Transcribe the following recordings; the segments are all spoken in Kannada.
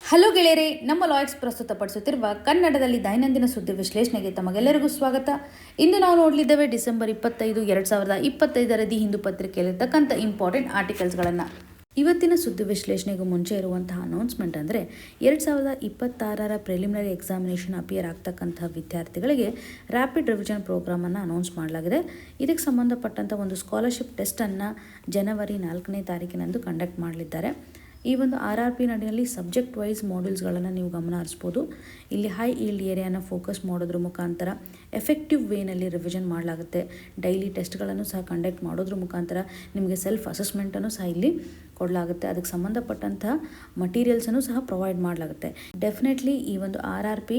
ಹಲೋ ಗೆಳೆಯರೇ, ನಮ್ಮ ಲಾಯಕ್ಸ್ ಪ್ರಸ್ತುತಪಡಿಸುತ್ತಿರುವ ಕನ್ನಡದಲ್ಲಿ ದೈನಂದಿನ ಸುದ್ದಿ ವಿಶ್ಲೇಷಣೆಗೆ ತಮಗೆಲ್ಲರಿಗೂ ಸ್ವಾಗತ. ಇಂದು ನಾವು ನೋಡಲಿದ್ದೇವೆ ಡಿಸೆಂಬರ್ 25, 2025 ದಿ ಹಿಂದೂ ಪತ್ರಿಕೆಯಲ್ಲಿರ್ತಕ್ಕಂಥ ಇಂಪಾರ್ಟೆಂಟ್ ಆರ್ಟಿಕಲ್ಸ್ಗಳನ್ನು. ಇವತ್ತಿನ ಸುದ್ದಿ ವಿಶ್ಲೇಷಣೆಗೂ ಮುಂಚೆ ಇರುವಂತಹ ಅನೌನ್ಸ್ಮೆಂಟ್ ಅಂದರೆ 2026 ಪ್ರಿಲಿಮಿನರಿ ಎಕ್ಸಾಮಿನೇಷನ್ ಅಪಿಯರ್ ಆಗ್ತಕ್ಕಂಥ ವಿದ್ಯಾರ್ಥಿಗಳಿಗೆ ರ್ಯಾಪಿಡ್ ರಿವಿಷನ್ ಪ್ರೋಗ್ರಾಮನ್ನು ಅನೌನ್ಸ್ ಮಾಡಲಾಗಿದೆ. ಇದಕ್ಕೆ ಸಂಬಂಧಪಟ್ಟಂಥ ಒಂದು ಸ್ಕಾಲರ್ಶಿಪ್ ಟೆಸ್ಟನ್ನು ಜನವರಿ 4ನೇ ತಾರೀಕಿನಂದು ಕಂಡಕ್ಟ್ ಮಾಡಲಿದ್ದಾರೆ. ಈ ಒಂದು RRP ನಡಿನಲ್ಲಿ ಸಬ್ಜೆಕ್ಟ್ ವೈಸ್ ಮಾಡ್ಯೂಲ್ಸ್ಗಳನ್ನು ನೀವು ಗಮನ ಹರಿಸ್ಬೋದು. ಇಲ್ಲಿ ಹೈ ಈಲ್ಡ್ ಏರಿಯಾನ ಫೋಕಸ್ ಮಾಡೋದ್ರ ಮುಖಾಂತರ ಎಫೆಕ್ಟಿವ್ ವೇನಲ್ಲಿ ರಿವಿಷನ್ ಮಾಡಲಾಗುತ್ತೆ. ಡೈಲಿ ಟೆಸ್ಟ್ಗಳನ್ನು ಸಹ ಕಂಡಕ್ಟ್ ಮಾಡೋದ್ರ ಮುಖಾಂತರ ನಿಮಗೆ ಸೆಲ್ಫ್ ಅಸೆಸ್ಮೆಂಟನ್ನು ಸಹ ಇಲ್ಲಿ ಕೊಡಲಾಗುತ್ತೆ. ಅದಕ್ಕೆ ಸಂಬಂಧಪಟ್ಟಂಥ ಮಟೀರಿಯಲ್ಸನ್ನು ಸಹ ಪ್ರೊವೈಡ್ ಮಾಡಲಾಗುತ್ತೆ. ಡೆಫಿನೆಟ್ಲಿ ಈ ಒಂದು RRP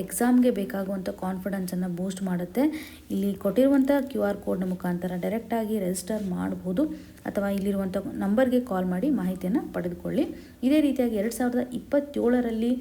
ಎಕ್ಸಾಮ್ಗೆ ಬೇಕಾಗುವಂಥ ಕಾನ್ಫಿಡೆನ್ಸನ್ನು ಬೂಸ್ಟ್ ಮಾಡುತ್ತೆ. ಇಲ್ಲಿ ಕೊಟ್ಟಿರುವಂಥ QR ಕೋಡ್ನ ಮುಖಾಂತರ ಡೈರೆಕ್ಟಾಗಿ ರಿಜಿಸ್ಟರ್ ಮಾಡ್ಬೋದು ಅಥವಾ ಇಲ್ಲಿರುವಂಥ ನಂಬರ್ಗೆ ಕಾಲ್ ಮಾಡಿ ಮಾಹಿತಿಯನ್ನು ಪಡೆದುಕೊಳ್ಳಿ. ಇದೇ ರೀತಿಯಾಗಿ 2027ರಲ್ಲಿ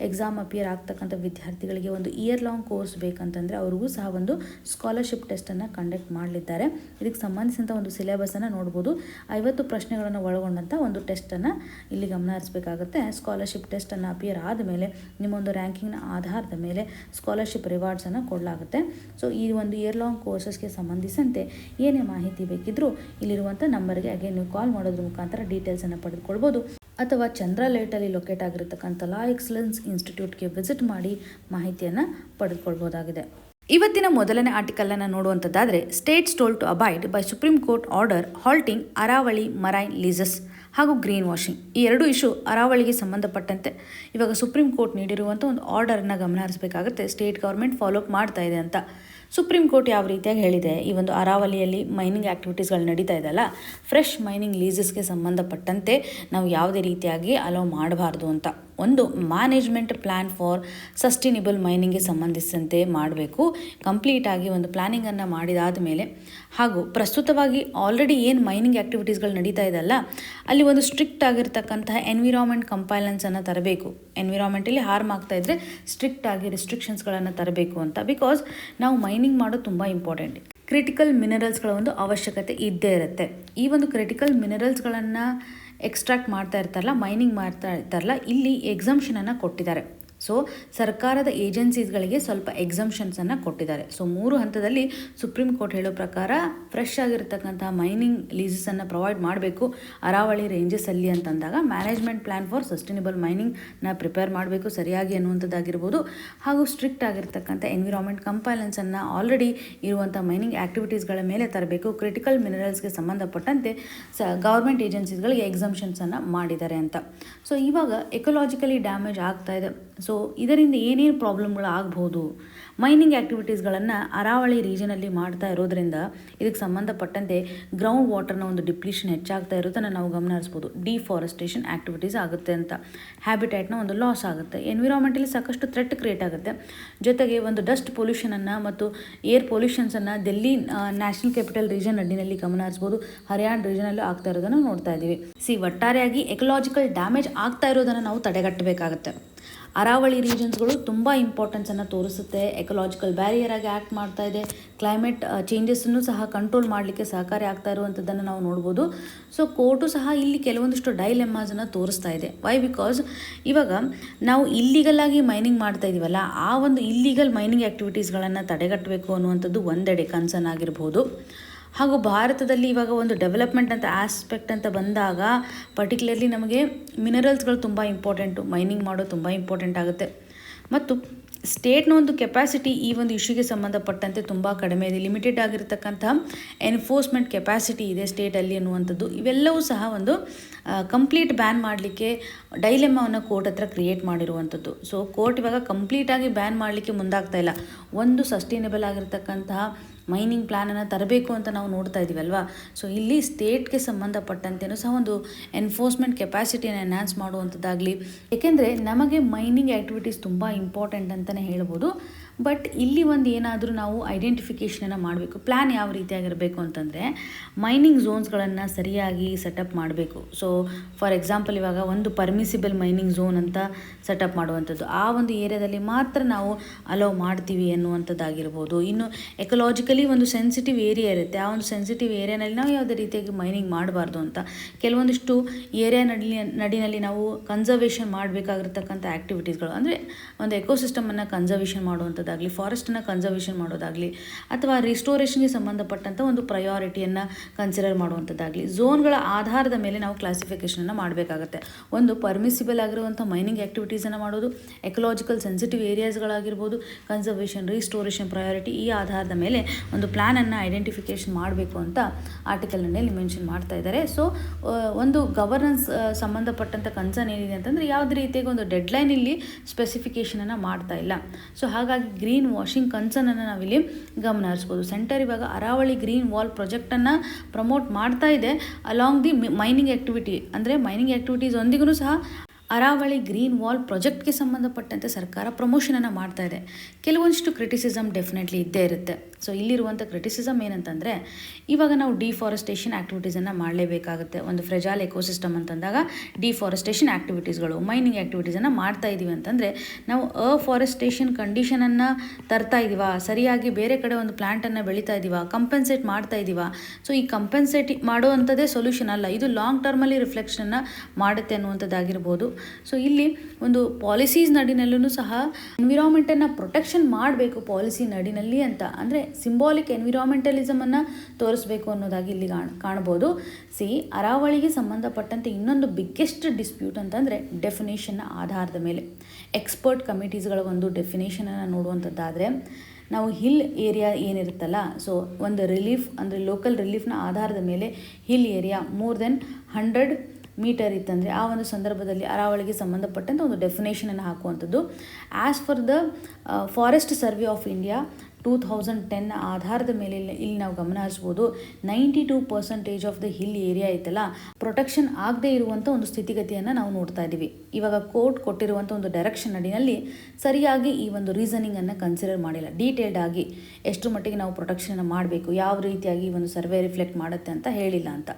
ಎಕ್ಸಾಮ್ ಅಪಿಯರ್ ಆಗ್ತಕ್ಕಂಥ ವಿದ್ಯಾರ್ಥಿಗಳಿಗೆ ಒಂದು ಇಯರ್ ಲಾಂಗ್ ಕೋರ್ಸ್ ಬೇಕಂತಂದರೆ ಅವ್ರಿಗೂ ಸಹ ಒಂದು ಸ್ಕಾಲರ್ಶಿಪ್ ಟೆಸ್ಟನ್ನು ಕಂಡಕ್ಟ್ ಮಾಡಲಿದ್ದಾರೆ. ಇದಕ್ಕೆ ಸಂಬಂಧಿಸಿದಂಥ ಒಂದು ಸಿಲೆಬಸನ್ನು ನೋಡ್ಬೋದು. 50 ಪ್ರಶ್ನೆಗಳನ್ನು ಒಳಗೊಂಡಂಥ ಒಂದು ಟೆಸ್ಟನ್ನು ಇಲ್ಲಿ ಗಮನ ಹರಿಸಬೇಕಾಗುತ್ತೆ. ಸ್ಕಾಲರ್ಶಿಪ್ ಟೆಸ್ಟನ್ನು ಅಪಿಯರ್ ಆದಮೇಲೆ ನಿಮ್ಮೊಂದು ರ್ಯಾಂಕಿಂಗ್ನ ಆಧಾರದ ಮೇಲೆ ಸ್ಕಾಲರ್ಶಿಪ್ ರಿವಾರ್ಡ್ಸನ್ನು ಕೊಡಲಾಗುತ್ತೆ. ಸೊ ಈ ಒಂದು ಇಯರ್ ಲಾಂಗ್ ಕೋರ್ಸಸ್ಗೆ ಸಂಬಂಧಿಸಿದಂತೆ ಏನೇ ಮಾಹಿತಿ ಬೇಕಿದ್ರೂ ಇಲ್ಲಿರುವಂಥ ನಂಬರ್ಗೆ ನೀವು ಕಾಲ್ ಮಾಡೋದ್ರ ಮುಖಾಂತರ ಡೀಟೇಲ್ಸನ್ನು ಪಡೆದುಕೊಳ್ಬೋದು ಅಥವಾ ಚಂದ್ರಲೇಟಲ್ಲಿ ಲೊಕೇಟ್ ಆಗಿರತಕ್ಕಂಥ ಲಾ ಎಕ್ಸಲೆನ್ಸ್ ಇನ್ಸ್ಟಿಟ್ಯೂಟ್ಗೆ ವಿಸಿಟ್ ಮಾಡಿ ಮಾಹಿತಿಯನ್ನು ಪಡೆದುಕೊಳ್ಬೋದಾಗಿದೆ. ಇವತ್ತಿನ ಮೊದಲನೇ ಆರ್ಟಿಕಲನ್ನು ನೋಡುವಂಥದ್ದಾದರೆ states told to abide by supreme court order halting Aravalli marine leases ಹಾಗೂ ಗ್ರೀನ್ ವಾಷಿಂಗ್. ಈ ಎರಡು ಇಶ್ಯೂ ಅರಾವಳಿಗೆ ಸಂಬಂಧಪಟ್ಟಂತೆ ಇವಾಗ ಸುಪ್ರೀಂ ಕೋರ್ಟ್ ನೀಡಿರುವಂಥ ಒಂದು ಆರ್ಡರನ್ನು ಗಮನ ಹರಿಸಬೇಕಾಗುತ್ತೆ. ಸ್ಟೇಟ್ ಗೌರ್ಮೆಂಟ್ ಫಾಲೋಅಪ್ ಮಾಡ್ತಾ ಇದೆ ಅಂತ ಸುಪ್ರೀಂ ಕೋರ್ಟ್ ಯಾವ ರೀತಿಯಾಗಿ ಹೇಳಿದೆ, ಈ ಒಂದು ಅರಾವಳಿಯಲ್ಲಿ ಮೈನಿಂಗ್ ಆ್ಯಕ್ಟಿವಿಟೀಸ್ಗಳು ನಡೀತಾ ಇದೆಯಲ್ಲ, ಫ್ರೆಶ್ ಮೈನಿಂಗ್ ಲೀಸಸ್ಗೆ ಸಂಬಂಧಪಟ್ಟಂತೆ ನಾವು ಯಾವುದೇ ರೀತಿಯಾಗಿ ಅಲೋ ಮಾಡಬಾರ್ದು ಅಂತ ಒಂದು ಮ್ಯಾನೇಜ್ಮೆಂಟ್ ಪ್ಲ್ಯಾನ್ ಫಾರ್ ಸಸ್ಟೈನೇಬಲ್ ಮೈನಿಂಗ್ಗೆ ಸಂಬಂಧಿಸಿದಂತೆ ಮಾಡಬೇಕು. ಕಂಪ್ಲೀಟಾಗಿ ಒಂದು ಪ್ಲ್ಯಾನಿಂಗನ್ನು ಮಾಡಿದಾದ ಮೇಲೆ ಹಾಗೂ ಪ್ರಸ್ತುತವಾಗಿ ಆಲ್ರೆಡಿ ಏನು ಮೈನಿಂಗ್ ಆ್ಯಕ್ಟಿವಿಟೀಸ್ಗಳು ನಡೀತಾ ಇದೆಯಲ್ಲ ಅಲ್ಲಿ ಒಂದು ಸ್ಟ್ರಿಕ್ಟ್ ಆಗಿರ್ತಕ್ಕಂತಹ ಎನ್ವಿರಾನ್ಮೆಂಟ್ ಕಂಪೈಲೆನ್ಸನ್ನು ತರಬೇಕು. ಎನ್ವಿರಾನ್ಮೆಂಟಲ್ಲಿ ಹಾರ್ಮ್ ಆಗ್ತಾ ಇದ್ದರೆ ಸ್ಟ್ರಿಕ್ಟ್ ಆಗಿ ರಿಸ್ಟ್ರಿಕ್ಷನ್ಸ್ಗಳನ್ನು ತರಬೇಕು ಅಂತ. ಬಿಕಾಸ್ ನಾವು ಮೈನಿಂಗ್ ಮಾಡೋದು ತುಂಬ ಇಂಪಾರ್ಟೆಂಟ್. ಕ್ರಿಟಿಕಲ್ ಮಿನರಲ್ಸ್ಗಳ ಒಂದು ಅವಶ್ಯಕತೆ ಇದ್ದೇ ಇರುತ್ತೆ. ಈ ಒಂದು ಕ್ರಿಟಿಕಲ್ ಮಿನರಲ್ಸ್ಗಳನ್ನು ಎಕ್ಸ್ಟ್ರಾಕ್ಟ್ ಮಾಡ್ತಾ ಇರ್ತಾರಲ್ಲ, ಮೈನಿಂಗ್ ಮಾಡ್ತಾ ಇರ್ತಾರಲ್ಲ, ಇಲ್ಲಿ ಎಕ್ಸಂಪ್ಷನನ್ನು ಕೊಟ್ಟಿದ್ದಾರೆ. ಸೊ ಸರ್ಕಾರದ ಏಜೆನ್ಸೀಸ್ಗಳಿಗೆ ಸ್ವಲ್ಪ ಎಕ್ಸಂಪ್ಷನ್ಸನ್ನು ಕೊಟ್ಟಿದ್ದಾರೆ. ಸೊ 3 ಹಂತದಲ್ಲಿ ಸುಪ್ರೀಂ ಕೋರ್ಟ್ ಹೇಳೋ ಪ್ರಕಾರ ಫ್ರೆಶ್ ಆಗಿರ್ತಕ್ಕಂಥ ಮೈನಿಂಗ್ ಲೀಸಸನ್ನು ಪ್ರೊವೈಡ್ ಮಾಡಬೇಕು ಅರಾವಳಿ ರೇಂಜಸಲ್ಲಿ ಅಂತಂದಾಗ ಮ್ಯಾನೇಜ್ಮೆಂಟ್ ಪ್ಲ್ಯಾನ್ ಫಾರ್ ಸಸ್ಟೈನೇಬಲ್ ಮೈನಿಂಗ್ನ ಪ್ರಿಪೇರ್ ಮಾಡಬೇಕು ಸರಿಯಾಗಿ ಅನ್ನುವಂಥದ್ದಾಗಿರ್ಬೋದು. ಹಾಗೂ ಸ್ಟ್ರಿಕ್ಟ್ ಆಗಿರ್ತಕ್ಕಂಥ ಎನ್ವಿರಾನ್ಮೆಂಟ್ ಕಂಪೈಲೆನ್ಸನ್ನು ಆಲ್ರೆಡಿ ಇರುವಂಥ ಮೈನಿಂಗ್ ಆ್ಯಕ್ಟಿವಿಟೀಸ್ಗಳ ಮೇಲೆ ತರಬೇಕು. ಕ್ರಿಟಿಕಲ್ ಮಿನರಲ್ಸ್ಗೆ ಸಂಬಂಧಪಟ್ಟಂತೆ ಗೌರ್ಮೆಂಟ್ ಏಜೆನ್ಸೀಸ್ಗಳಿಗೆ ಎಕ್ಸಂಪ್ಷನ್ಸನ್ನು ಮಾಡಿದ್ದಾರೆ ಅಂತ. ಸೊ ಇವಾಗ ಎಕೊಲಾಜಿಕಲಿ ಡ್ಯಾಮೇಜ್ ಆಗ್ತಾ ಇದೆ. ಸೊ ಇದರಿಂದ ಏನೇನು ಪ್ರಾಬ್ಲಮ್ಗಳು ಆಗ್ಬೋದು, ಮೈನಿಂಗ್ ಆ್ಯಕ್ಟಿವಿಟೀಸ್ಗಳನ್ನು ಅರಾವಳಿ ರೀಜನಲ್ಲಿ ಮಾಡ್ತಾ ಇರೋದ್ರಿಂದ ಇದಕ್ಕೆ ಸಂಬಂಧಪಟ್ಟಂತೆ ಗ್ರೌಂಡ್ ವಾಟರ್ನ ಒಂದು ಡಿಪ್ಲೀಷನ್ ಹೆಚ್ಚಾಗ್ತಾ ಇರೋದನ್ನು ನಾವು ಗಮನ ಹರಿಸ್ಬೋದು. ಡಿಫಾರೆಸ್ಟೇಷನ್ ಆ್ಯಕ್ಟಿವಿಟೀಸ್ ಆಗುತ್ತೆ ಅಂತ, ಹ್ಯಾಬಿಟ್ಯಾಟ್ನ ಒಂದು ಲಾಸ್ ಆಗುತ್ತೆ, ಎನ್ವಿರಾನ್ಮೆಂಟಲ್ಲಿ ಸಾಕಷ್ಟು ಥ್ರೆಟ್ ಕ್ರಿಯೇಟ್ ಆಗುತ್ತೆ. ಜೊತೆಗೆ ಒಂದು ಡಸ್ಟ್ ಪೊಲ್ಯೂಷನನ್ನು ಮತ್ತು ಏರ್ ಪೊಲ್ಯೂಷನ್ಸನ್ನು ದಿಲ್ಲಿ ನ್ಯಾಷನಲ್ ಕ್ಯಾಪಿಟಲ್ ರೀಜನ್ ಅಡಿನಲ್ಲಿ ಗಮನ ಹರಿಸ್ಬೋದು. ಹರಿಯಾಣ ರೀಜನಲ್ಲೂ ಆಗ್ತಾ ಇರೋದನ್ನು ನೋಡ್ತಾ ಇದ್ದೀವಿ. ಒಟ್ಟಾರೆಯಾಗಿ ಎಕೊಲಾಜಿಕಲ್ ಡ್ಯಾಮೇಜ್ ಆಗ್ತಾ ಇರೋದನ್ನು ನಾವು ತಡೆಗಟ್ಟಬೇಕಾಗುತ್ತೆ. ಅರಾವಳಿ ರೀಜನ್ಸ್ಗಳು ತುಂಬ ಇಂಪಾರ್ಟೆನ್ಸನ್ನು ತೋರಿಸುತ್ತೆ. ಎಕೊಲಾಜಿಕಲ್ ಬ್ಯಾರಿಯರ್ ಆಗಿ ಆ್ಯಕ್ಟ್ ಮಾಡ್ತಾ ಇದೆ. ಕ್ಲೈಮೇಟ್ ಚೇಂಜಸ್ಸನ್ನು ಸಹ ಕಂಟ್ರೋಲ್ ಮಾಡಲಿಕ್ಕೆ ಸಹಕಾರಿ ಆಗ್ತಾ ಇರುವಂಥದ್ದನ್ನು ನಾವು ನೋಡ್ಬೋದು. ಸೊ ಕೋರ್ಟು ಸಹ ಇಲ್ಲಿ ಕೆಲವೊಂದಿಷ್ಟು ಡೈಲೆಮ್ಮಾಸನ್ನು ತೋರಿಸ್ತಾ ಇದೆ. ವೈ? ಬಿಕಾಸ್ ಇವಾಗ ನಾವು ಇಲ್ಲಿಗಲಾಗಿ ಮೈನಿಂಗ್ ಮಾಡ್ತಾ ಇದೀವಲ್ಲ, ಆ ಒಂದು ಇಲ್ಲಿಗಲ್ ಮೈನಿಂಗ್ ಆ್ಯಕ್ಟಿವಿಟೀಸ್ಗಳನ್ನು ತಡೆಗಟ್ಟಬೇಕು ಅನ್ನುವಂಥದ್ದು ಒಂದೆಡೆ ಕನ್ಸರ್ನ್ ಆಗಿರ್ಬೋದು. ಹಾಗೂ ಭಾರತದಲ್ಲಿ ಇವಾಗ ಒಂದು ಡೆವಲಪ್ಮೆಂಟ್ ಅಂತ ಆಸ್ಪೆಕ್ಟ್ ಅಂತ ಬಂದಾಗ ಪರ್ಟಿಕ್ಯುಲರ್ಲಿ ನಮಗೆ ಮಿನರಲ್ಸ್ಗಳು ತುಂಬ ಇಂಪಾರ್ಟೆಂಟು, ಮೈನಿಂಗ್ ಮಾಡೋದು ತುಂಬ ಇಂಪಾರ್ಟೆಂಟ್ ಆಗುತ್ತೆ. ಮತ್ತು ಸ್ಟೇಟ್ನ ಒಂದು ಕೆಪಾಸಿಟಿ ಈ ಒಂದು ಇಶ್ಯೂಗೆ ಸಂಬಂಧಪಟ್ಟಂತೆ ತುಂಬ ಕಡಿಮೆ ಇದೆ. ಲಿಮಿಟೆಡ್ ಆಗಿರತಕ್ಕಂಥ ಎನ್ಫೋರ್ಸ್ಮೆಂಟ್ ಕೆಪಾಸಿಟಿ ಇದೆ ಸ್ಟೇಟಲ್ಲಿ ಅನ್ನುವಂಥದ್ದು. ಇವೆಲ್ಲವೂ ಸಹ ಒಂದು ಕಂಪ್ಲೀಟ್ ಬ್ಯಾನ್ ಮಾಡಲಿಕ್ಕೆ ಡೈಲೆಮಾವನ್ನು ಕೋರ್ಟ್ ಹತ್ರ ಕ್ರಿಯೇಟ್ ಮಾಡಿರುವಂಥದ್ದು. ಸೊ ಕೋರ್ಟ್ ಇವಾಗ ಕಂಪ್ಲೀಟಾಗಿ ಬ್ಯಾನ್ ಮಾಡಲಿಕ್ಕೆ ಮುಂದಾಗ್ತಾ ಇಲ್ಲ. ಒಂದು ಸಸ್ಟೈನೇಬಲ್ ಆಗಿರತಕ್ಕಂತಹ ಮೈನಿಂಗ್ ಪ್ಲ್ಯಾನನ್ನು ತರಬೇಕು ಅಂತ ನಾವು ನೋಡ್ತಾ ಇದ್ದೀವಲ್ವಾ. ಸೊ ಇಲ್ಲಿ ಸ್ಟೇಟ್ಗೆ ಸಂಬಂಧಪಟ್ಟಂತೆಯೂ ಸಹ ಒಂದು ಎನ್ಫೋರ್ಸ್ಮೆಂಟ್ ಕೆಪಾಸಿಟಿಯನ್ನು ಎನ್ಹಾನ್ಸ್ ಮಾಡುವಂಥದ್ದಾಗಲಿ, ಏಕೆಂದರೆ ನಮಗೆ ಮೈನಿಂಗ್ ಆ್ಯಕ್ಟಿವಿಟೀಸ್ ತುಂಬ ಇಂಪಾರ್ಟೆಂಟ್ ಅಂತಲೇ ಹೇಳ್ಬೋದು. ಬಟ್ ಇಲ್ಲಿ ಒಂದು ಏನಾದರೂ ನಾವು ಐಡೆಂಟಿಫಿಕೇಷನನ್ನು ಮಾಡಬೇಕು. ಪ್ಲ್ಯಾನ್ ಯಾವ ರೀತಿಯಾಗಿರಬೇಕು ಅಂತಂದರೆ ಮೈನಿಂಗ್ ಝೋನ್ಸ್ಗಳನ್ನು ಸರಿಯಾಗಿ ಸೆಟಪ್ ಮಾಡಬೇಕು. ಸೊ ಫಾರ್ ಎಕ್ಸಾಂಪಲ್ ಇವಾಗ ಒಂದು ಪರ್ಮಿಸಿಬಲ್ ಮೈನಿಂಗ್ ಝೋನ್ ಅಂತ ಸೆಟಪ್ ಮಾಡುವಂಥದ್ದು, ಆ ಒಂದು ಏರಿಯಾದಲ್ಲಿ ಮಾತ್ರ ನಾವು ಅಲೋ ಮಾಡ್ತೀವಿ ಅನ್ನುವಂಥದ್ದಾಗಿರ್ಬೋದು. ಇನ್ನು ಎಕಲಾಜಿಕಲಿ ಒಂದು ಸೆನ್ಸಿಟಿವ್ ಏರಿಯಾ ಇರುತ್ತೆ, ಆ ಒಂದು ಸೆನ್ಸಿಟಿವ್ ಏರಿಯಾನಲ್ಲಿ ನಾವು ಯಾವುದೇ ರೀತಿಯಾಗಿ ಮೈನಿಂಗ್ ಮಾಡಬಾರ್ದು ಅಂತ. ಕೆಲವೊಂದಿಷ್ಟು ಏರಿಯಾ ನಡಿನಲ್ಲಿ ನಾವು ಕನ್ಸರ್ವೇಷನ್ ಮಾಡಬೇಕಾಗಿರ್ತಕ್ಕಂಥ ಆ್ಯಕ್ಟಿವಿಟೀಸ್ಗಳು, ಅಂದರೆ ಒಂದು ಎಕೋಸಿಸ್ಟಮನ್ನು ಕನ್ಸರ್ವೇಷನ್ ಮಾಡುವಂಥದ್ದಾಗಲಿ, ಫಾರೆಸ್ಟನ್ನು ಕನ್ಸರ್ವೇಷನ್ ಮಾಡೋದಾಗಲಿ, ಅಥವಾ ರಿಸ್ಟೋರೇಷನ್ಗೆ ಸಂಬಂಧಪಟ್ಟಂಥ ಒಂದು ಪ್ರಯಾರಿಟಿಯನ್ನು ಕನ್ಸಿಡರ್ ಮಾಡುವಂಥದ್ದಾಗಲಿ, ಝೋನ್ಗಳ ಆಧಾರದ ಮೇಲೆ ನಾವು ಕ್ಲಾಸಿಫಿಕೇಷನನ್ನು ಮಾಡಬೇಕಾಗತ್ತೆ. ಒಂದು ಪರ್ಮಿಸಿಬಲ್ ಆಗಿರುವಂಥ ಮೈನಿಂಗ್ ಆ್ಯಕ್ಟಿವಿಟೀಸನ್ನು ಮಾಡೋದು, ಎಕಲಾಜಿಕಲ್ ಸೆನ್ಸಿಟಿವ್ ಏರಿಯಾಸ್ಗಳಾಗಿರ್ಬೋದು, ಕನ್ಸರ್ವೇಷನ್, ರಿಸ್ಟೋರೇಷನ್, ಪ್ರಯಾರಿಟಿ, ಈ ಆಧಾರದ ಮೇಲೆ ಒಂದು ಪ್ಲ್ಯಾನನ್ನು ಐಡೆಂಟಿಫಿಕೇಷನ್ ಮಾಡಬೇಕು ಅಂತ ಆರ್ಟಿಕಲ್ನಲ್ಲಿ ಮೆನ್ಷನ್ ಮಾಡ್ತಾ ಇದ್ದಾರೆ. ಸೊ ಒಂದು ಗವರ್ನೆನ್ಸ್ ಸಂಬಂಧಪಟ್ಟಂಥ ಕನ್ಸರ್ನ್ ಏನಿದೆ ಅಂತಂದರೆ ಯಾವುದೇ ರೀತಿಯಾಗಿ ಒಂದು ಡೆಡ್ಲೈನ್ ಇಲ್ಲಿ ಸ್ಪೆಸಿಫಿಕೇಷನನ್ನು ಮಾಡ್ತಾ ಇಲ್ಲ. ಸೊ ಹಾಗಾಗಿ ಗ್ರೀನ್ ವಾಷಿಂಗ್ ಕನ್ಸರ್ನನ್ನು ನಾವಿಲ್ಲಿ ಗಮನ ಹರಿಸ್ಬೋದು. ಸೆಂಟರ್ ಇವಾಗ ಅರಾವಳಿ ಗ್ರೀನ್ ವಾಲ್ ಪ್ರಾಜೆಕ್ಟನ್ನು ಪ್ರಮೋಟ್ ಮಾಡ್ತಾ ಇದೆ ಅಲಾಂಗ್ ದಿ ಮೈನಿಂಗ್ ಆ್ಯಕ್ಟಿವಿಟಿ, ಅಂದರೆ ಮೈನಿಂಗ್ ಆ್ಯಕ್ಟಿವಿಟೀಸ್ ಒಂದಿಗೂ ಸಹ ಅರಾವಳಿ ಗ್ರೀನ್ ವಾಲ್ ಪ್ರಾಜೆಕ್ಟ್ಗೆ ಸಂಬಂಧಪಟ್ಟಂತೆ ಸರ್ಕಾರ ಪ್ರಮೋಷನನ್ನು ಮಾಡ್ತಾ ಇದೆ. ಕೆಲವೊಂದಿಷ್ಟು ಕ್ರಿಟಿಸಿಸಮ್ ಡೆಫಿನೆಟ್ಲಿ ಇದ್ದೇ ಇರುತ್ತೆ. ಸೊ ಇಲ್ಲಿರುವಂಥ ಕ್ರಿಟಿಸಿಸಮ್ ಏನಂತಂದರೆ, ಇವಾಗ ನಾವು ಡಿಫಾರೆಸ್ಟೇಷನ್ ಆ್ಯಕ್ಟಿವಿಟೀಸನ್ನು ಮಾಡಲೇಬೇಕಾಗುತ್ತೆ. ಒಂದು ಫ್ರೆಜೈಲ್ ಎಕೋಸಿಸ್ಟಮ್ ಅಂತಂದಾಗ ಡಿಫಾರೆಸ್ಟೇಷನ್ ಆ್ಯಕ್ಟಿವಿಟೀಸ್ಗಳು, ಮೈನಿಂಗ್ ಆ್ಯಕ್ಟಿವಿಟೀಸನ್ನು ಮಾಡ್ತಾ ಇದ್ದೀವಿ ಅಂತಂದರೆ ನಾವು ಅಫಾರೆಸ್ಟೇಷನ್ ಕಂಡೀಷನನ್ನು ತರ್ತಾ ಇದ್ದೀವಾ, ಸರಿಯಾಗಿ ಬೇರೆ ಕಡೆ ಒಂದು ಪ್ಲ್ಯಾಂಟನ್ನು ಬೆಳೀತಾ ಇದ್ದೀವಾ, ಕಂಪೆನ್ಸೇಟ್ ಮಾಡ್ತಾ ಇದ್ದೀವಾ. ಸೊ ಈ ಕಂಪೆನ್ಸೇಟ್ ಮಾಡುವಂಥದ್ದೇ ಸೊಲ್ಯೂಷನ್ ಅಲ್ಲ, ಇದು ಲಾಂಗ್ ಟರ್ಮಲ್ಲಿ ರಿಫ್ಲೆಕ್ಷನನ್ನು ಮಾಡುತ್ತೆ ಅನ್ನುವಂಥದ್ದಾಗಿರ್ಬೋದು. ಸೊ ಇಲ್ಲಿ ಒಂದು ಪಾಲಿಸೀಸ್ ನಡಿನಲ್ಲೂ ಸಹ ಎನ್ವಿರಾನ್ಮೆಂಟನ್ನು ಪ್ರೊಟೆಕ್ಷನ್ ಮಾಡಬೇಕು ಪಾಲಿಸಿ ನಡಿನಲ್ಲಿ ಅಂತ, ಅಂದರೆ ಸಿಂಬಾಲಿಕ್ ಎನ್ವಿರಾನ್ಮೆಂಟಲಿಸಮನ್ನು ತೋರಿಸ್ಬೇಕು ಅನ್ನೋದಾಗಿ ಇಲ್ಲಿ ಕಾಣ್ಬೋದು. ಅರಾವಳಿಗೆ ಸಂಬಂಧಪಟ್ಟಂತೆ ಇನ್ನೊಂದು ಬಿಗ್ಗೆಸ್ಟ್ ಡಿಸ್ಪ್ಯೂಟ್ ಅಂತಂದರೆ ಡೆಫಿನೇಷನ್ನ ಆಧಾರದ ಮೇಲೆ ಎಕ್ಸ್ಪರ್ಟ್ ಕಮಿಟೀಸ್ಗಳ ಒಂದು ಡೆಫಿನೇಷನನ್ನು ನೋಡುವಂಥದ್ದಾದರೆ, ನಾವು ಹಿಲ್ ಏರಿಯಾ ಏನಿರುತ್ತಲ್ಲ, ಸೊ ಒಂದು ರಿಲೀಫ್ ಅಂದರೆ ಲೋಕಲ್ ರಿಲೀಫ್ನ ಆಧಾರದ ಮೇಲೆ hill area more than 100 metre ಇತ್ತಂದರೆ ಆ ಒಂದು ಸಂದರ್ಭದಲ್ಲಿ ಅರಾವಳಿಗೆ ಸಂಬಂಧಪಟ್ಟಂಥ ಒಂದು ಡೆಫಿನೇಷನನ್ನು ಹಾಕುವಂಥದ್ದು. As for the Forest Survey of India 2010 ಆಧಾರದ ಮೇಲೆ ಇಲ್ಲಿ ನಾವು ಗಮನ ಹರಿಸ್ಬೋದು. 92% ಆಫ್ ದ ಹಿಲ್ ಏರಿಯಾ ಐತಲ್ಲ, ಪ್ರೊಟೆಕ್ಷನ್ ಆಗದೇ ಇರುವಂಥ ಒಂದು ಸ್ಥಿತಿಗತಿಯನ್ನು ನಾವು ನೋಡ್ತಾ ಇದ್ದೀವಿ. ಇವಾಗ ಕೋರ್ಟ್ ಕೊಟ್ಟಿರುವಂಥ ಒಂದು ಡೈರೆಕ್ಷನ್ ಅಡಿನಲ್ಲಿ ಸರಿಯಾಗಿ ಈ ಒಂದು ರೀಸನಿಂಗನ್ನು ಕನ್ಸಿಡರ್ ಮಾಡಿಲ್ಲ, ಡೀಟೇಲ್ಡ್ ಆಗಿ ಎಷ್ಟು ಮಟ್ಟಿಗೆ ನಾವು ಪ್ರೊಟೆಕ್ಷನನ್ನು ಮಾಡಬೇಕು, ಯಾವ ರೀತಿಯಾಗಿ ಒಂದು ಸರ್ವೆ ರಿಫ್ಲೆಕ್ಟ್ ಮಾಡುತ್ತೆ ಅಂತ ಹೇಳಿಲ್ಲ ಅಂತ.